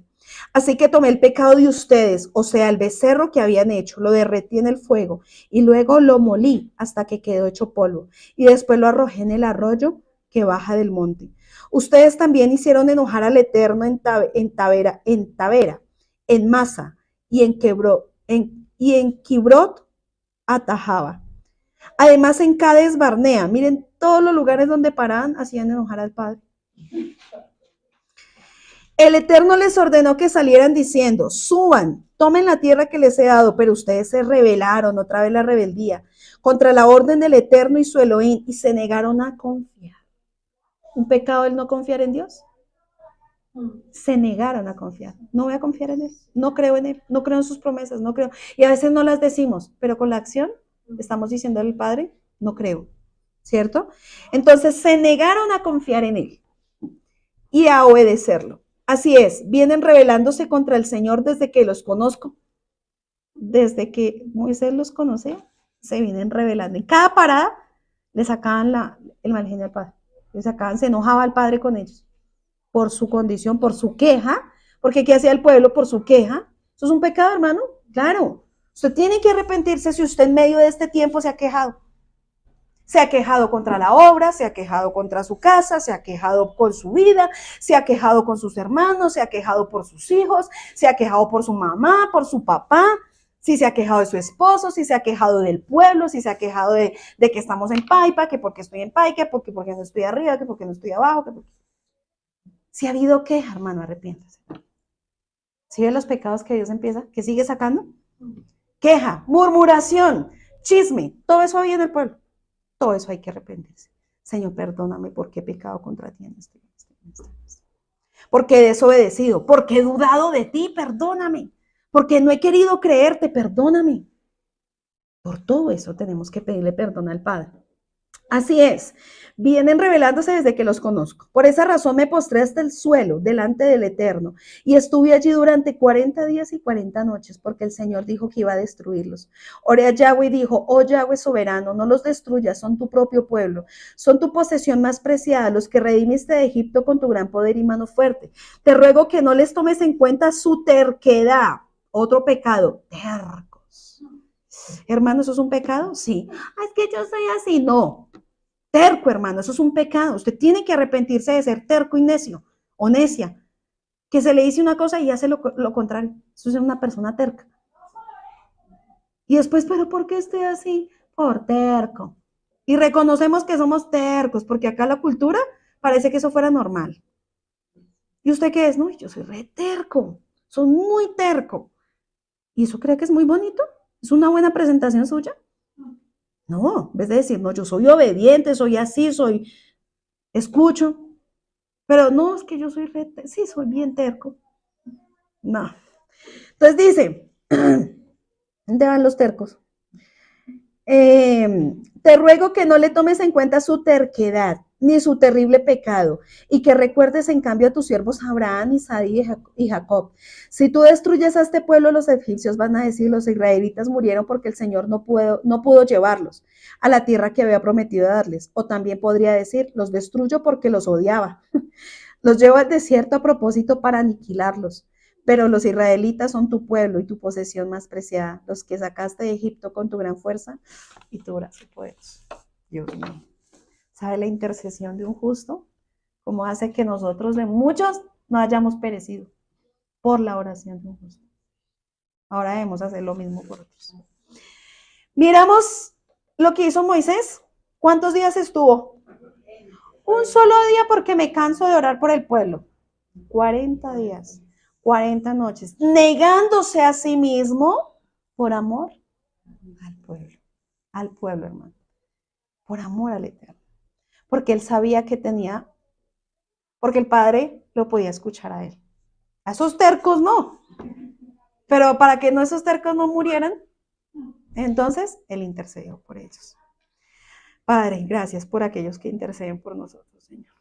Así que tomé el pecado de ustedes, o sea, el becerro que habían hecho, lo derretí en el fuego y luego lo molí hasta que quedó hecho polvo y después lo arrojé en el arroyo que baja del monte. Ustedes también hicieron enojar al Eterno en Tabera, en Masa y en Kibrot Atajaba. Además en Cades Barnea, miren todos los lugares donde paraban hacían enojar al Padre. El Eterno les ordenó que salieran diciendo, suban, tomen la tierra que les he dado, pero ustedes se rebelaron, otra vez la rebeldía, contra la orden del Eterno y su Elohim, y se negaron a confiar. ¿Un pecado el no confiar en Dios? Se negaron a confiar. No voy a confiar en Él, no creo en Él, no creo en sus promesas, no creo. Y a veces no las decimos, pero con la acción estamos diciendo al Padre, no creo, ¿cierto? Entonces se negaron a confiar en Él y a obedecerlo. Así es, vienen rebelándose contra el Señor desde que los conozco. Desde que Moisés los conocía, se vienen rebelando. En cada parada le sacaban el mal genio al Padre. Se enojaba el Padre con ellos por su condición, por su queja. Porque ¿qué hacía el pueblo por su queja? ¿Eso es un pecado, hermano? Claro. Usted tiene que arrepentirse si usted en medio de este tiempo se ha quejado. Se ha quejado contra la obra, se ha quejado contra su casa, se ha quejado con su vida, se ha quejado con sus hermanos, se ha quejado por sus hijos, se ha quejado por su mamá, por su papá, si se ha quejado de su esposo, si se ha quejado del pueblo, si se ha quejado de que estamos en Paipa, que porque estoy en Paipa, porque no estoy arriba, que porque no estoy abajo. Si ha habido queja, hermano, arrepiéntase. ¿Sí ve los pecados que Dios empieza, que sigue sacando? Queja, murmuración, chisme, todo eso había en el pueblo. Todo eso hay que arrepentirse. Señor, perdóname porque he pecado contra ti en este. Porque he desobedecido, porque he dudado de ti, perdóname. Porque no he querido creerte, perdóname. Por todo eso tenemos que pedirle perdón al Padre. Así es, vienen revelándose desde que los conozco. Por esa razón me postré hasta el suelo delante del Eterno y estuve allí durante 40 días y 40 noches porque el Señor dijo que iba a destruirlos. Oré a Yahweh y dijo, oh Yahweh soberano, no los destruyas, son tu propio pueblo, son tu posesión más preciada, los que redimiste de Egipto con tu gran poder y mano fuerte. Te ruego que no les tomes en cuenta su terquedad, otro pecado, tercos. Hermano, ¿eso es un pecado? Sí. Es que yo soy así, no. Terco, hermano, eso es un pecado. Usted tiene que arrepentirse de ser terco y necio o necia. Que se le dice una cosa y hace lo contrario. Eso es una persona terca. Y después, ¿pero por qué estoy así? Por terco. Y reconocemos que somos tercos, porque acá la cultura parece que eso fuera normal. ¿Y usted qué es? No, yo soy re terco. Soy muy terco. ¿Y eso cree que es muy bonito? ¿Es una buena presentación suya? No, en vez de decir, no, yo soy obediente, soy así, escucho, pero no, es que yo soy sí, soy bien terco. No. Entonces dice, ¿dónde van los tercos? Te ruego que no le tomes en cuenta su terquedad, ni su terrible pecado, y que recuerdes en cambio a tus siervos Abraham, Isaac y Jacob. Si tú destruyes a este pueblo, los egipcios van a decir, los israelitas murieron porque el Señor no pudo llevarlos a la tierra que había prometido darles. O también podría decir, los destruyo porque los odiaba. Los llevo al desierto a propósito para aniquilarlos. Pero los israelitas son tu pueblo y tu posesión más preciada, los que sacaste de Egipto con tu gran fuerza y tu brazo poderoso. Dios mío. ¿Sabe la intercesión de un justo? Cómo hace que nosotros de muchos no hayamos perecido por la oración de un justo. Ahora debemos hacer lo mismo por otros. Miramos lo que hizo Moisés. ¿Cuántos días estuvo? Un solo día porque me canso de orar por el pueblo. 40 días. 40 noches, negándose a sí mismo por amor al pueblo, hermano, por amor al Eterno, porque él sabía que porque el Padre lo podía escuchar a él. A esos tercos no. Pero para que no esos tercos no murieran, entonces Él intercedió por ellos. Padre, gracias por aquellos que interceden por nosotros, Señor.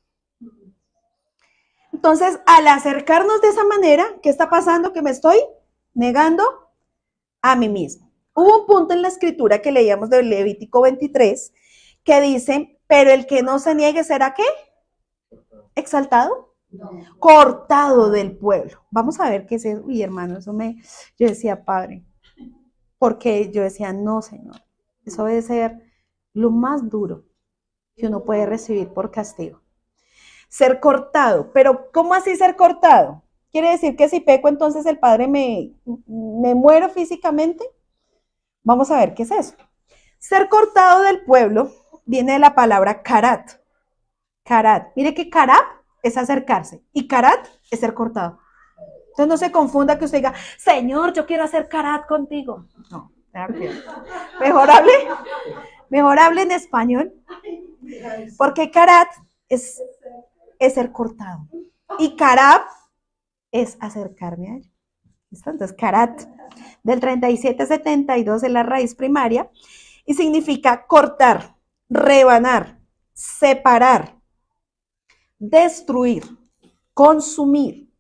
Entonces, al acercarnos de esa manera, ¿qué está pasando? Que me estoy negando a mí mismo. Hubo un punto en la escritura que leíamos de Levítico 23 que dice, pero el que no se niegue será ¿qué? ¿Exaltado? No. Cortado del pueblo. Vamos a ver qué es eso. Y hermano, yo decía, Padre, porque yo decía, no, Señor, eso debe ser lo más duro que uno puede recibir por castigo. Ser cortado. Pero ¿cómo así ser cortado? ¿Quiere decir que si peco entonces el Padre me muero físicamente? Vamos a ver qué es eso. Ser cortado del pueblo viene de la palabra karat. Karat. Mire que karat es acercarse y karat es ser cortado. Entonces no se confunda que usted diga, Señor, yo quiero hacer karat contigo. No, mejor hable en español. Porque karat es ser cortado. Y karab es acercarme a él. Entonces, karat del 3772 es la raíz primaria y significa cortar, rebanar, separar, destruir, consumir,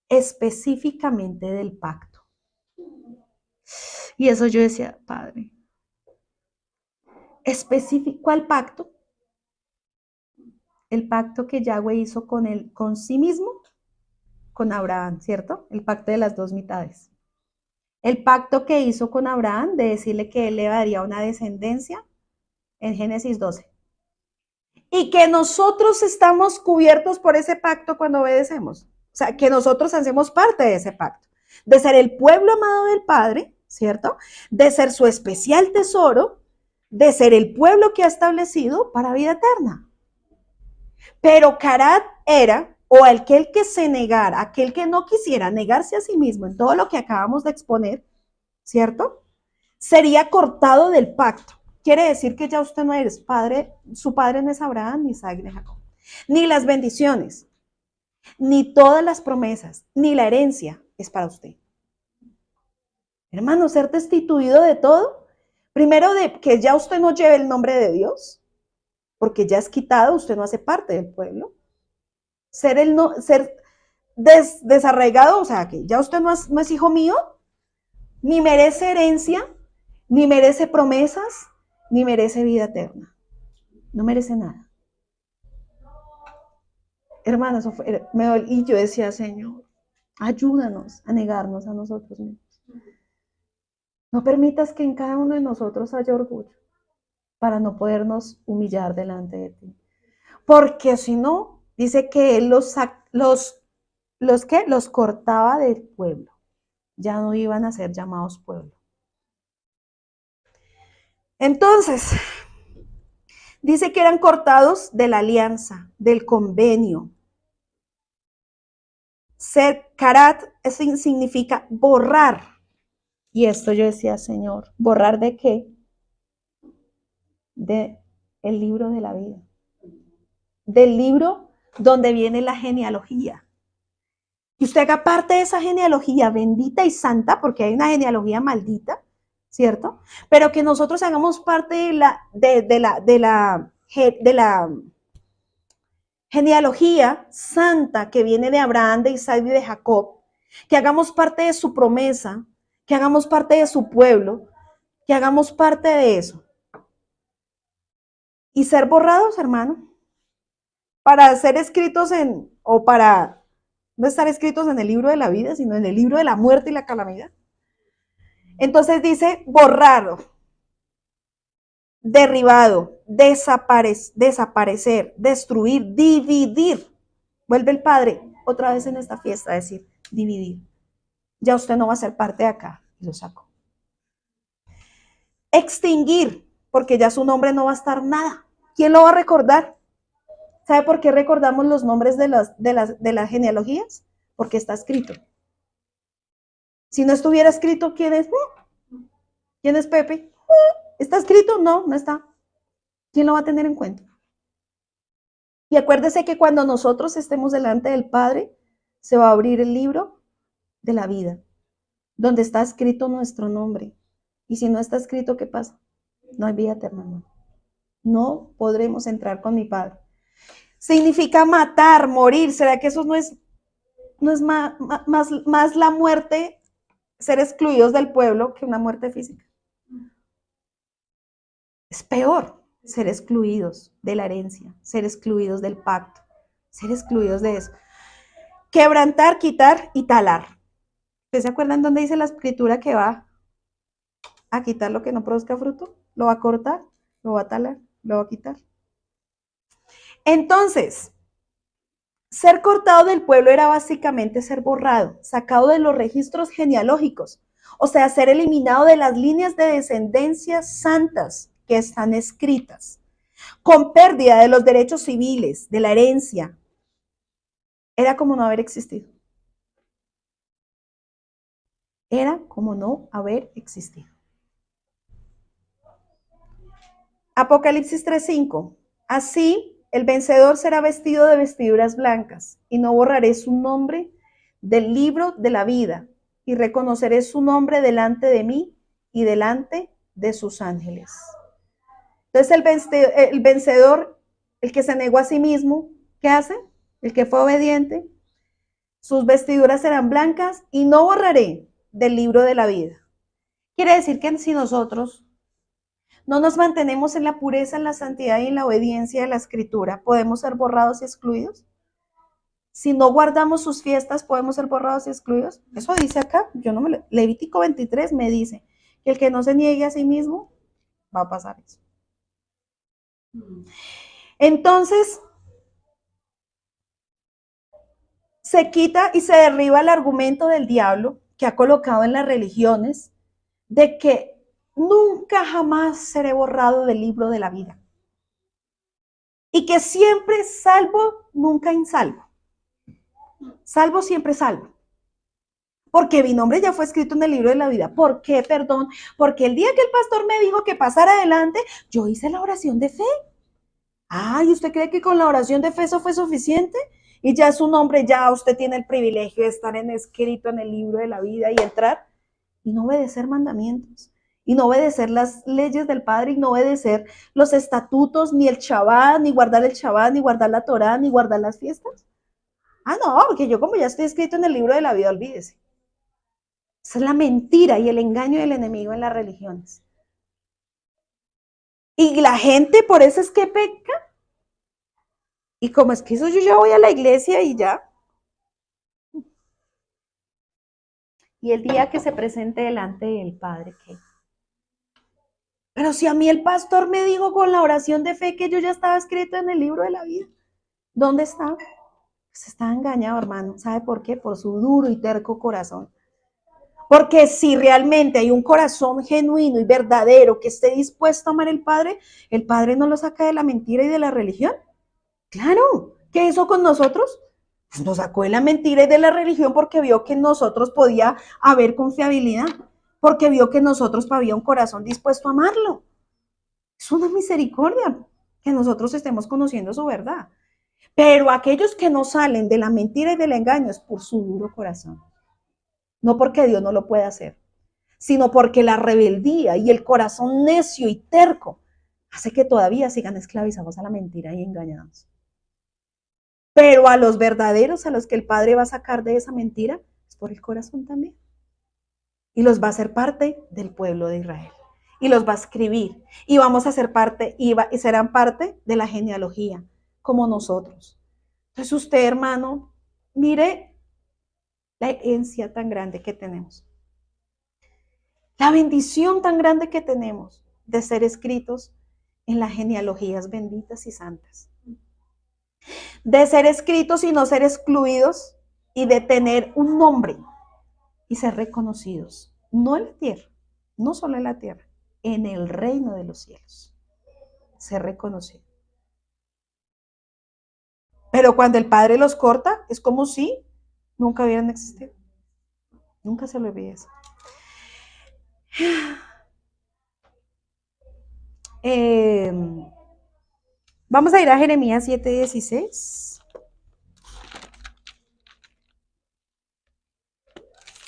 específicamente del pacto. Y eso yo decía, Padre, ¿cuál pacto? El pacto que Yahweh hizo con sí mismo, con Abraham, ¿cierto? El pacto de las dos mitades. El pacto que hizo con Abraham de decirle que él le daría una descendencia en Génesis 12. Y que nosotros estamos cubiertos por ese pacto cuando obedecemos. O sea, que nosotros hacemos parte de ese pacto. De ser el pueblo amado del Padre, ¿cierto? De ser su especial tesoro, de ser el pueblo que ha establecido para vida eterna. Pero karat era, o aquel que se negara, aquel que no quisiera negarse a sí mismo en todo lo que acabamos de exponer, ¿cierto? Sería cortado del pacto. Quiere decir que ya usted no eres padre, su padre no es Abraham, ni Isaac, ni Jacob. Ni las bendiciones, ni todas las promesas, ni la herencia es para usted. Hermano, ser destituido de todo, primero de que ya usted no lleve el nombre de Dios, porque ya es quitado, usted no hace parte del pueblo. Ser desarraigado, o sea, que ya usted no es hijo mío, ni merece herencia, ni merece promesas, ni merece vida eterna. No merece nada. Hermana, eso fue, y yo decía, Señor, ayúdanos a negarnos a nosotros mismos. No permitas que en cada uno de nosotros haya orgullo para no podernos humillar delante de ti. Porque si no, dice que Él los cortaba del pueblo. Ya no iban a ser llamados pueblo. Entonces, dice que eran cortados de la alianza, del convenio. Ser karat significa borrar. Y esto yo decía, Señor, ¿borrar de qué? De el libro de la vida. Del libro donde viene la genealogía. Que usted haga parte de esa genealogía bendita y santa, porque hay una genealogía maldita, ¿cierto? Pero que nosotros hagamos parte de la genealogía santa que viene de Abraham, de Isaac y de Jacob, que hagamos parte de su promesa, que hagamos parte de su pueblo, que hagamos parte de eso. Y ser borrados, hermano, para ser escritos o para no estar escritos en el libro de la vida, sino en el libro de la muerte y la calamidad. Entonces dice borrado, derribado, desaparecer, destruir, dividir. Vuelve el Padre otra vez en esta fiesta a decir dividir. Ya usted no va a ser parte de acá. Y lo saco. Extinguir, porque ya su nombre no va a estar nada. ¿Quién lo va a recordar? ¿Sabe por qué recordamos los nombres de las genealogías? Porque está escrito. Si no estuviera escrito, ¿quién es? ¿Quién es Pepe? ¿Está escrito? No, no está. ¿Quién lo va a tener en cuenta? Y acuérdese que cuando nosotros estemos delante del Padre, se va a abrir el libro de la vida, donde está escrito nuestro nombre. Y si no está escrito, ¿qué pasa? No hay vida eterna, hermano. No podremos entrar con mi Padre. Significa matar, morir. ¿Será que eso no es más la muerte, ser excluidos del pueblo, que una muerte física? Es peor ser excluidos de la herencia, ser excluidos del pacto, ser excluidos de eso. Quebrantar, quitar y talar. ¿Ustedes se acuerdan dónde dice la escritura que va a quitar lo que no produzca fruto? Lo va a cortar, lo va a talar, lo va a quitar. Entonces, ser cortado del pueblo era básicamente ser borrado, sacado de los registros genealógicos, o sea, ser eliminado de las líneas de descendencia santas que están escritas, con pérdida de los derechos civiles, de la herencia. Era como no haber existido. Era como no haber existido. Apocalipsis 3:5. Así, el vencedor será vestido de vestiduras blancas, y no borraré su nombre del libro de la vida, y reconoceré su nombre delante de mí y delante de sus ángeles. Entonces el vencedor, el que se negó a sí mismo, ¿qué hace? El que fue obediente, sus vestiduras serán blancas y no borraré del libro de la vida. Quiere decir que si nosotros no nos mantenemos en la pureza, en la santidad y en la obediencia de la escritura, ¿podemos ser borrados y excluidos? Si no guardamos sus fiestas, ¿podemos ser borrados y excluidos? Eso dice acá, Levítico 23 me dice que el que no se niegue a sí mismo, va a pasar eso. Entonces, se quita y se derriba el argumento del diablo que ha colocado en las religiones de que nunca jamás seré borrado del libro de la vida. Y que siempre salvo, nunca insalvo. Salvo, siempre salvo. Porque mi nombre ya fue escrito en el libro de la vida. ¿Por qué? Perdón. Porque el día que el pastor me dijo que pasara adelante, yo hice la oración de fe. ¿Y usted cree que con la oración de fe eso fue suficiente? Y ya su nombre, ya usted tiene el privilegio de estar escrito en el libro de la vida y entrar y no obedecer mandamientos, y no obedecer las leyes del Padre, y no obedecer los estatutos, ni el Shabbat, ni guardar el Shabbat, ni guardar la Torá, ni guardar las fiestas. No, porque yo como ya estoy escrito en el libro de la vida, olvídese. Esa es la mentira y el engaño del enemigo en las religiones. Y la gente por eso es que peca. Y como es que eso yo ya voy a la iglesia y ya. Y el día que se presente delante del Padre, ¿qué? Pero si a mí el pastor me dijo con la oración de fe que yo ya estaba escrito en el libro de la vida, ¿dónde está? Pues estaba engañado, hermano. ¿Sabe por qué? Por su duro y terco corazón. Porque si realmente hay un corazón genuino y verdadero que esté dispuesto a amar al Padre, el Padre no lo saca de la mentira y de la religión. Claro, ¿qué hizo con nosotros? Pues nos sacó de la mentira y de la religión porque vio que en nosotros podía haber confiabilidad, porque vio que en nosotros había un corazón dispuesto a amarlo. Es una misericordia que nosotros estemos conociendo su verdad. Pero aquellos que no salen de la mentira y del engaño es por su duro corazón. No porque Dios no lo pueda hacer, sino porque la rebeldía y el corazón necio y terco hace que todavía sigan esclavizados a la mentira y engañados. Pero a los verdaderos, a los que el Padre va a sacar de esa mentira, es por el corazón también. Y los va a hacer parte del pueblo de Israel. Y los va a escribir. Y vamos a ser parte, y serán parte de la genealogía, como nosotros. Entonces usted, hermano, mire la herencia tan grande que tenemos. La bendición tan grande que tenemos de ser escritos en las genealogías benditas y santas. De ser escritos y no ser excluidos, y de tener un nombre y ser reconocidos, no en la tierra, no solo en la tierra, en el reino de los cielos, ser reconocido. Pero cuando el Padre los corta, es como si nunca hubieran existido. Nunca se lo olvide eso. Vamos a ir a Jeremías 7:16.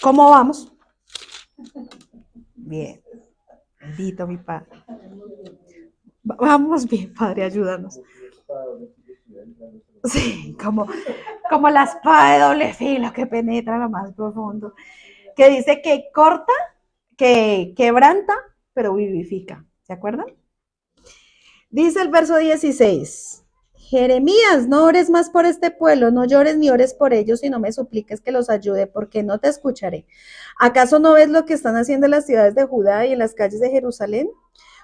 ¿Cómo vamos? Bien. Bendito mi Padre. Vamos bien, Padre, ayúdanos. Sí, como la espada de doble filo que penetra lo más profundo. Que dice que corta, que quebranta, pero vivifica. ¿Se acuerdan? Dice el verso 16. Jeremías, no ores más por este pueblo, no llores ni ores por ellos, sino me supliques que los ayude, porque no te escucharé. ¿Acaso no ves lo que están haciendo en las ciudades de Judá y en las calles de Jerusalén?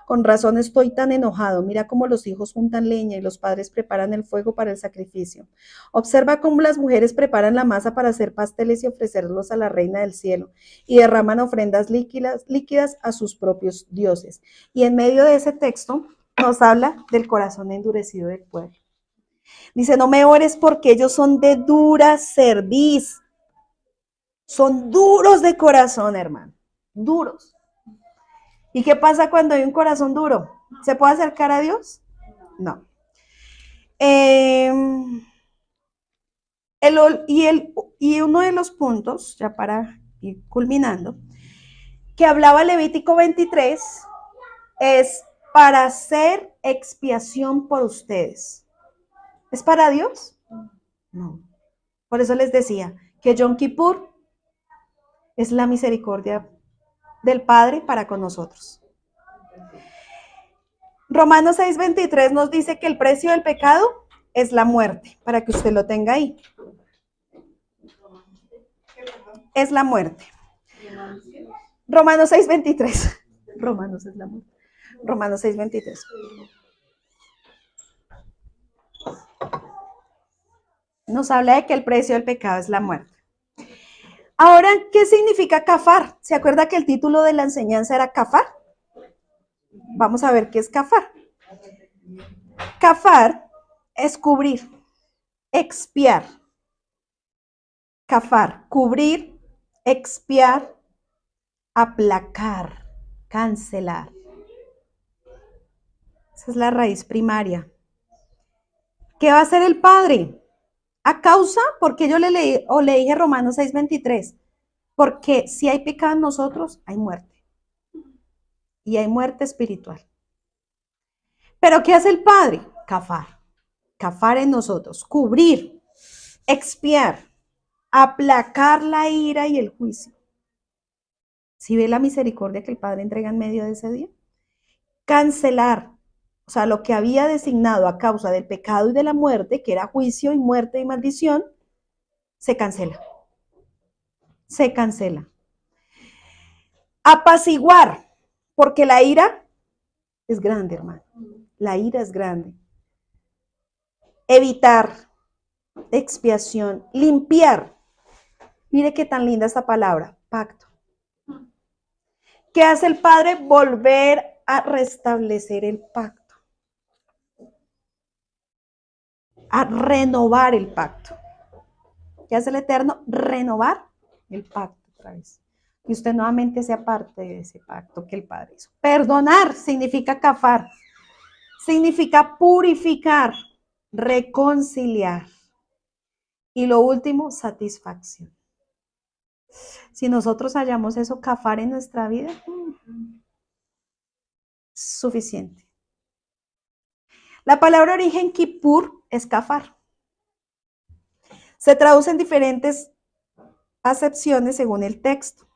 Con razón estoy tan enojado. Mira cómo los hijos juntan leña y los padres preparan el fuego para el sacrificio. Observa cómo las mujeres preparan la masa para hacer pasteles y ofrecerlos a la reina del cielo y derraman ofrendas líquidas a sus propios dioses. Y en medio de ese texto nos habla del corazón endurecido del pueblo. Dice, no me ores porque ellos son de dura cerviz. Son duros de corazón, hermano. Duros. ¿Y qué pasa cuando hay un corazón duro? ¿Se puede acercar a Dios? No. Y uno de los puntos, ya para ir culminando, que hablaba Levítico 23, es para hacer expiación por ustedes. ¿Es para Dios? No. Por eso les decía que Yom Kippur es la misericordia del Padre para con nosotros. Romanos 6:23 nos dice que el precio del pecado es la muerte, para que usted lo tenga ahí. Es la muerte. Romanos 6:23. Romanos es la muerte. Romanos 6:23. Nos habla de que el precio del pecado es la muerte. Ahora, ¿qué significa kafar? ¿Se acuerda que el título de la enseñanza era kafar? Vamos a ver qué es kafar. Kafar es cubrir, expiar. Kafar, cubrir, expiar, aplacar, cancelar. Esa es la raíz primaria. ¿Qué va a hacer el Padre? A causa, porque yo le dije Romanos 6:23, porque si hay pecado en nosotros, hay muerte. Y hay muerte espiritual. ¿Pero qué hace el Padre? Kafar. Kafar en nosotros. Cubrir, expiar, aplacar la ira y el juicio. ¿Sí ve la misericordia que el Padre entrega en medio de ese día? Cancelar. O sea, lo que había designado a causa del pecado y de la muerte, que era juicio y muerte y maldición, se cancela. Se cancela. Apaciguar, porque la ira es grande, hermano. La ira es grande. Evitar, expiación, limpiar. Mire qué tan linda esta palabra, pacto. ¿Qué hace el Padre? Volver a restablecer el pacto. A renovar el pacto. ¿Qué hace el Eterno? Renovar el pacto otra vez. Y usted nuevamente sea parte de ese pacto que el Padre hizo. Perdonar significa kafar. Significa purificar, reconciliar. Y lo último, satisfacción. Si nosotros hallamos eso kafar en nuestra vida, suficiente. La palabra origen Kippur es kafar. Se traduce en diferentes acepciones según el texto.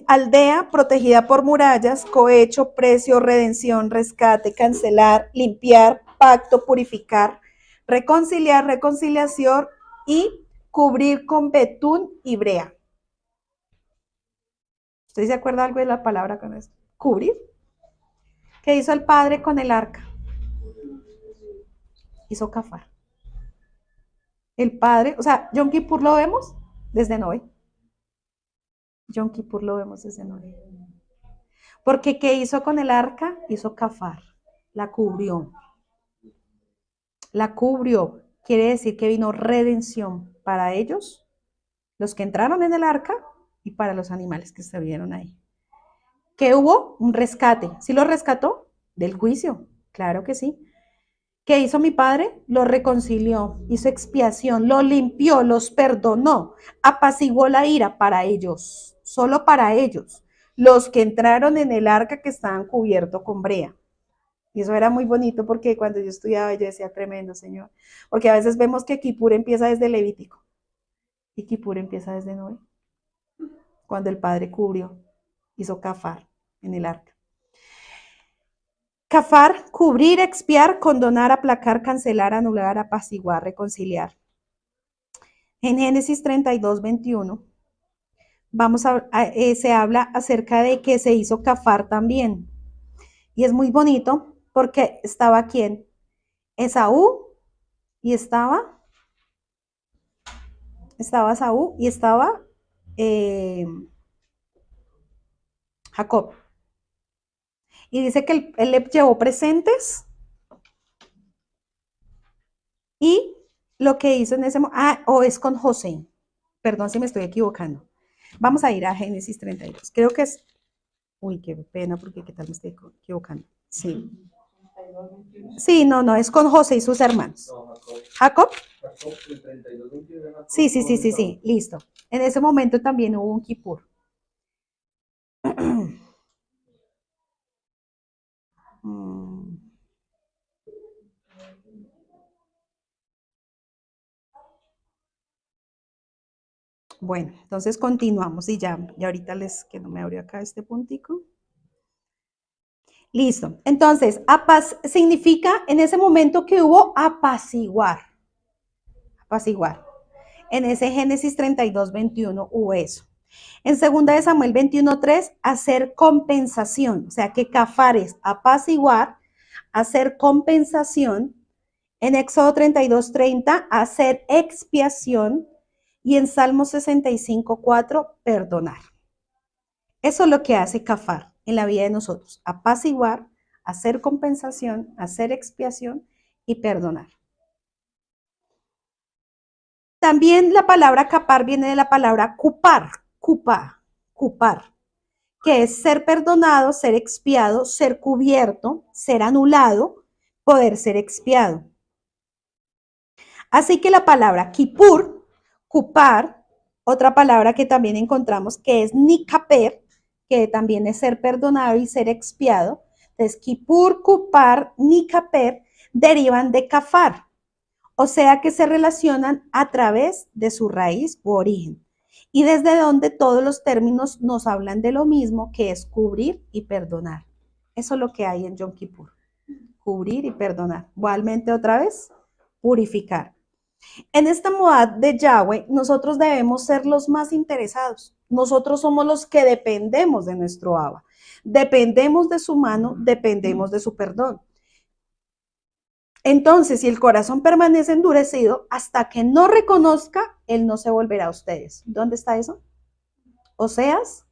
Aldea protegida por murallas, cohecho, precio, redención, rescate, cancelar, limpiar, pacto, purificar, reconciliar, reconciliación y cubrir con betún y brea. ¿Usted se acuerda algo de la palabra con eso? Cubrir. ¿Qué hizo el Padre con el arca? Hizo kafar. El Padre, o sea, Yom Kippur lo vemos desde Noé. Yom Kippur lo vemos desde Noé. Porque ¿qué hizo con el arca? Hizo kafar. La cubrió. La cubrió. Quiere decir que vino redención para ellos, los que entraron en el arca, y para los animales que se vieron ahí. ¿Qué hubo? Un rescate. ¿Sí lo rescató? Del juicio. Claro que sí. ¿Qué hizo mi padre? Lo reconcilió, hizo expiación, lo limpió, los perdonó, apaciguó la ira para ellos, solo para ellos, los que entraron en el arca que estaban cubiertos con brea. Y eso era muy bonito porque cuando yo estudiaba yo decía, tremendo, Señor. Porque a veces vemos que Kipur empieza desde Levítico y Kipur empieza desde Noé, cuando el Padre cubrió, hizo kafar en el arca. Kafar, cubrir, expiar, condonar, aplacar, cancelar, anular, apaciguar, reconciliar. En Génesis 32, 21, se habla acerca de que se hizo kafar también. Y es muy bonito porque estaba ¿quién? Esaú y estaba Esaú y estaba Jacob. Y dice que él le llevó presentes y lo que hizo en ese momento, o es con José, perdón si me estoy equivocando. Vamos a ir a Génesis 32. Creo que es, uy, qué pena porque qué tal me estoy equivocando. Sí. Sí, no, es con José y sus hermanos. No, Jacob. Jacob, el 32, 21 era Jacob Sí, listo. En ese momento también hubo un Kipur. Bueno, entonces continuamos y ya ahorita que no me abrió acá este puntico. Listo. Entonces, significa en ese momento que hubo apaciguar. Apaciguar. En ese Génesis 32, 21 hubo eso. En 2 de Samuel 21, 3, hacer compensación. O sea, que kafar es apaciguar, hacer compensación. En Éxodo 32, 30, hacer expiación. Y en Salmo 65, 4, perdonar. Eso es lo que hace kafar en la vida de nosotros. Apaciguar, hacer compensación, hacer expiación y perdonar. También la palabra kapar viene de la palabra kupar, que es ser perdonado, ser expiado, ser cubierto, ser anulado, poder ser expiado. Así que la palabra kipur, kupar, otra palabra que también encontramos que es nikaper, que también es ser perdonado y ser expiado. Entonces, kipur, kupar, nikaper derivan de kafar. O sea que se relacionan a través de su raíz u origen. Y desde donde todos los términos nos hablan de lo mismo, que es cubrir y perdonar. Eso es lo que hay en Yom Kippur. Cubrir y perdonar. Igualmente otra vez, purificar. En esta moad de Yahweh, nosotros debemos ser los más interesados. Nosotros somos los que dependemos de nuestro Abba. Dependemos de su mano, dependemos de su perdón. Entonces, si el corazón permanece endurecido, hasta que no reconozca, él no se volverá a ustedes. ¿Dónde está eso? Oseas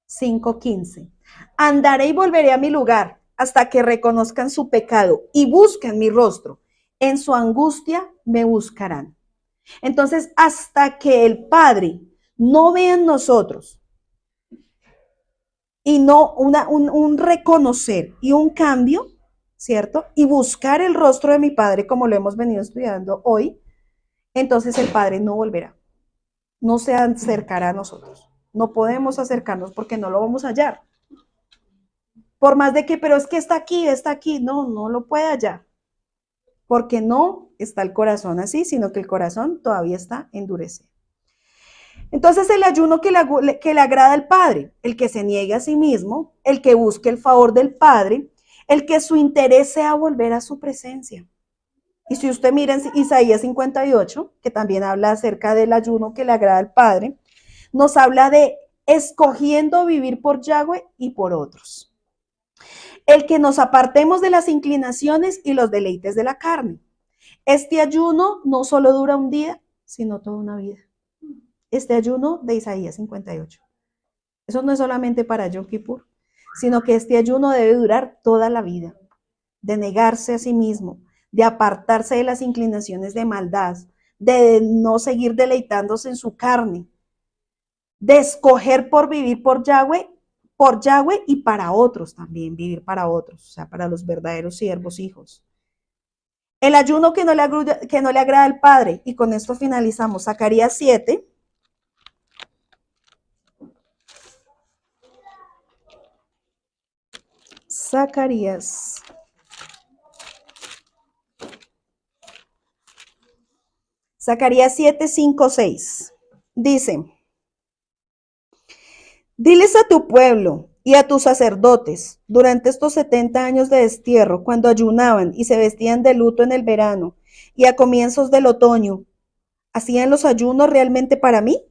5:15. Andaré y volveré a mi lugar hasta que reconozcan su pecado y busquen mi rostro. En su angustia me buscarán. Entonces, hasta que el Padre no vea en nosotros y no un reconocer y un cambio, ¿cierto? Y buscar el rostro de mi Padre, como lo hemos venido estudiando hoy, entonces el Padre no volverá, no se acercará a nosotros. No podemos acercarnos porque no lo vamos a hallar. Por más de que, pero es que está aquí, no lo puede hallar. Porque no está el corazón así, sino que el corazón todavía está endurecido. Entonces el ayuno que le agrada al Padre, el que se niegue a sí mismo, el que busque el favor del Padre, el que su interés sea volver a su presencia. Y si usted mira en Isaías 58, que también habla acerca del ayuno que le agrada al Padre, nos habla de escogiendo vivir por Yahweh y por otros. El que nos apartemos de las inclinaciones y los deleites de la carne. Este ayuno no solo dura un día, sino toda una vida. Este ayuno de Isaías 58. Eso no es solamente para Yom Kippur, sino que este ayuno debe durar toda la vida, de negarse a sí mismo, de apartarse de las inclinaciones de maldad, de no seguir deleitándose en su carne, de escoger por vivir por Yahweh y para otros también, vivir para otros, o sea, para los verdaderos siervos, hijos. El ayuno que no le agrada al Padre. Y con esto finalizamos. Zacarías 7. Zacarías 7, 5, 6. Dice, diles a tu pueblo y a tus sacerdotes durante estos 70 años de destierro, cuando ayunaban y se vestían de luto en el verano y a comienzos del otoño, ¿hacían los ayunos realmente para mí?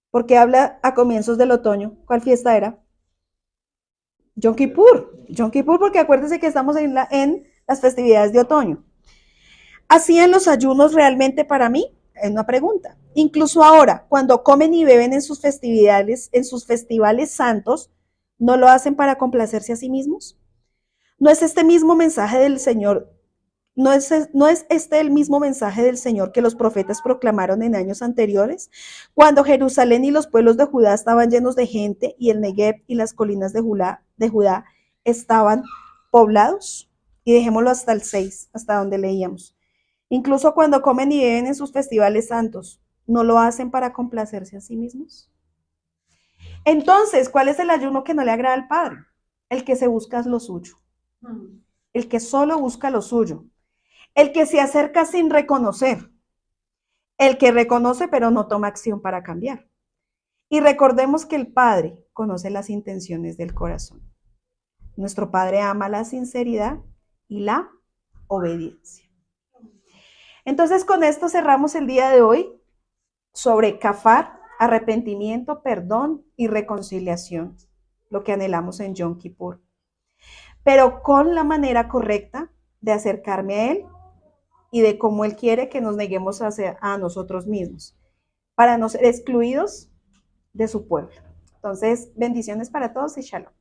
Porque habla a comienzos del otoño. ¿Cuál fiesta era? Yom Kippur. Yom Kippur, porque acuérdense que estamos en las festividades de otoño. ¿Hacían los ayunos realmente para mí? Es una pregunta. Incluso ahora, cuando comen y beben en sus festivales santos, ¿no lo hacen para complacerse a sí mismos? ¿No es este mismo mensaje del Señor? ¿No es este el mismo mensaje del Señor que los profetas proclamaron en años anteriores? Cuando Jerusalén y los pueblos de Judá estaban llenos de gente y el Negev y las colinas de Judá estaban poblados. Y dejémoslo hasta el 6, hasta donde leíamos. Incluso cuando comen y beben en sus festivales santos, ¿no lo hacen para complacerse a sí mismos? Entonces, ¿cuál es el ayuno que no le agrada al Padre? El que se busca lo suyo. El que solo busca lo suyo. El que se acerca sin reconocer. El que reconoce pero no toma acción para cambiar. Y recordemos que el Padre conoce las intenciones del corazón. Nuestro Padre ama la sinceridad y la obediencia. Entonces, con esto cerramos el día de hoy sobre kafar, arrepentimiento, perdón y reconciliación, lo que anhelamos en Yom Kippur, pero con la manera correcta de acercarme a Él y de cómo Él quiere que nos neguemos a nosotros mismos, para no ser excluidos de su pueblo. Entonces, bendiciones para todos y shalom.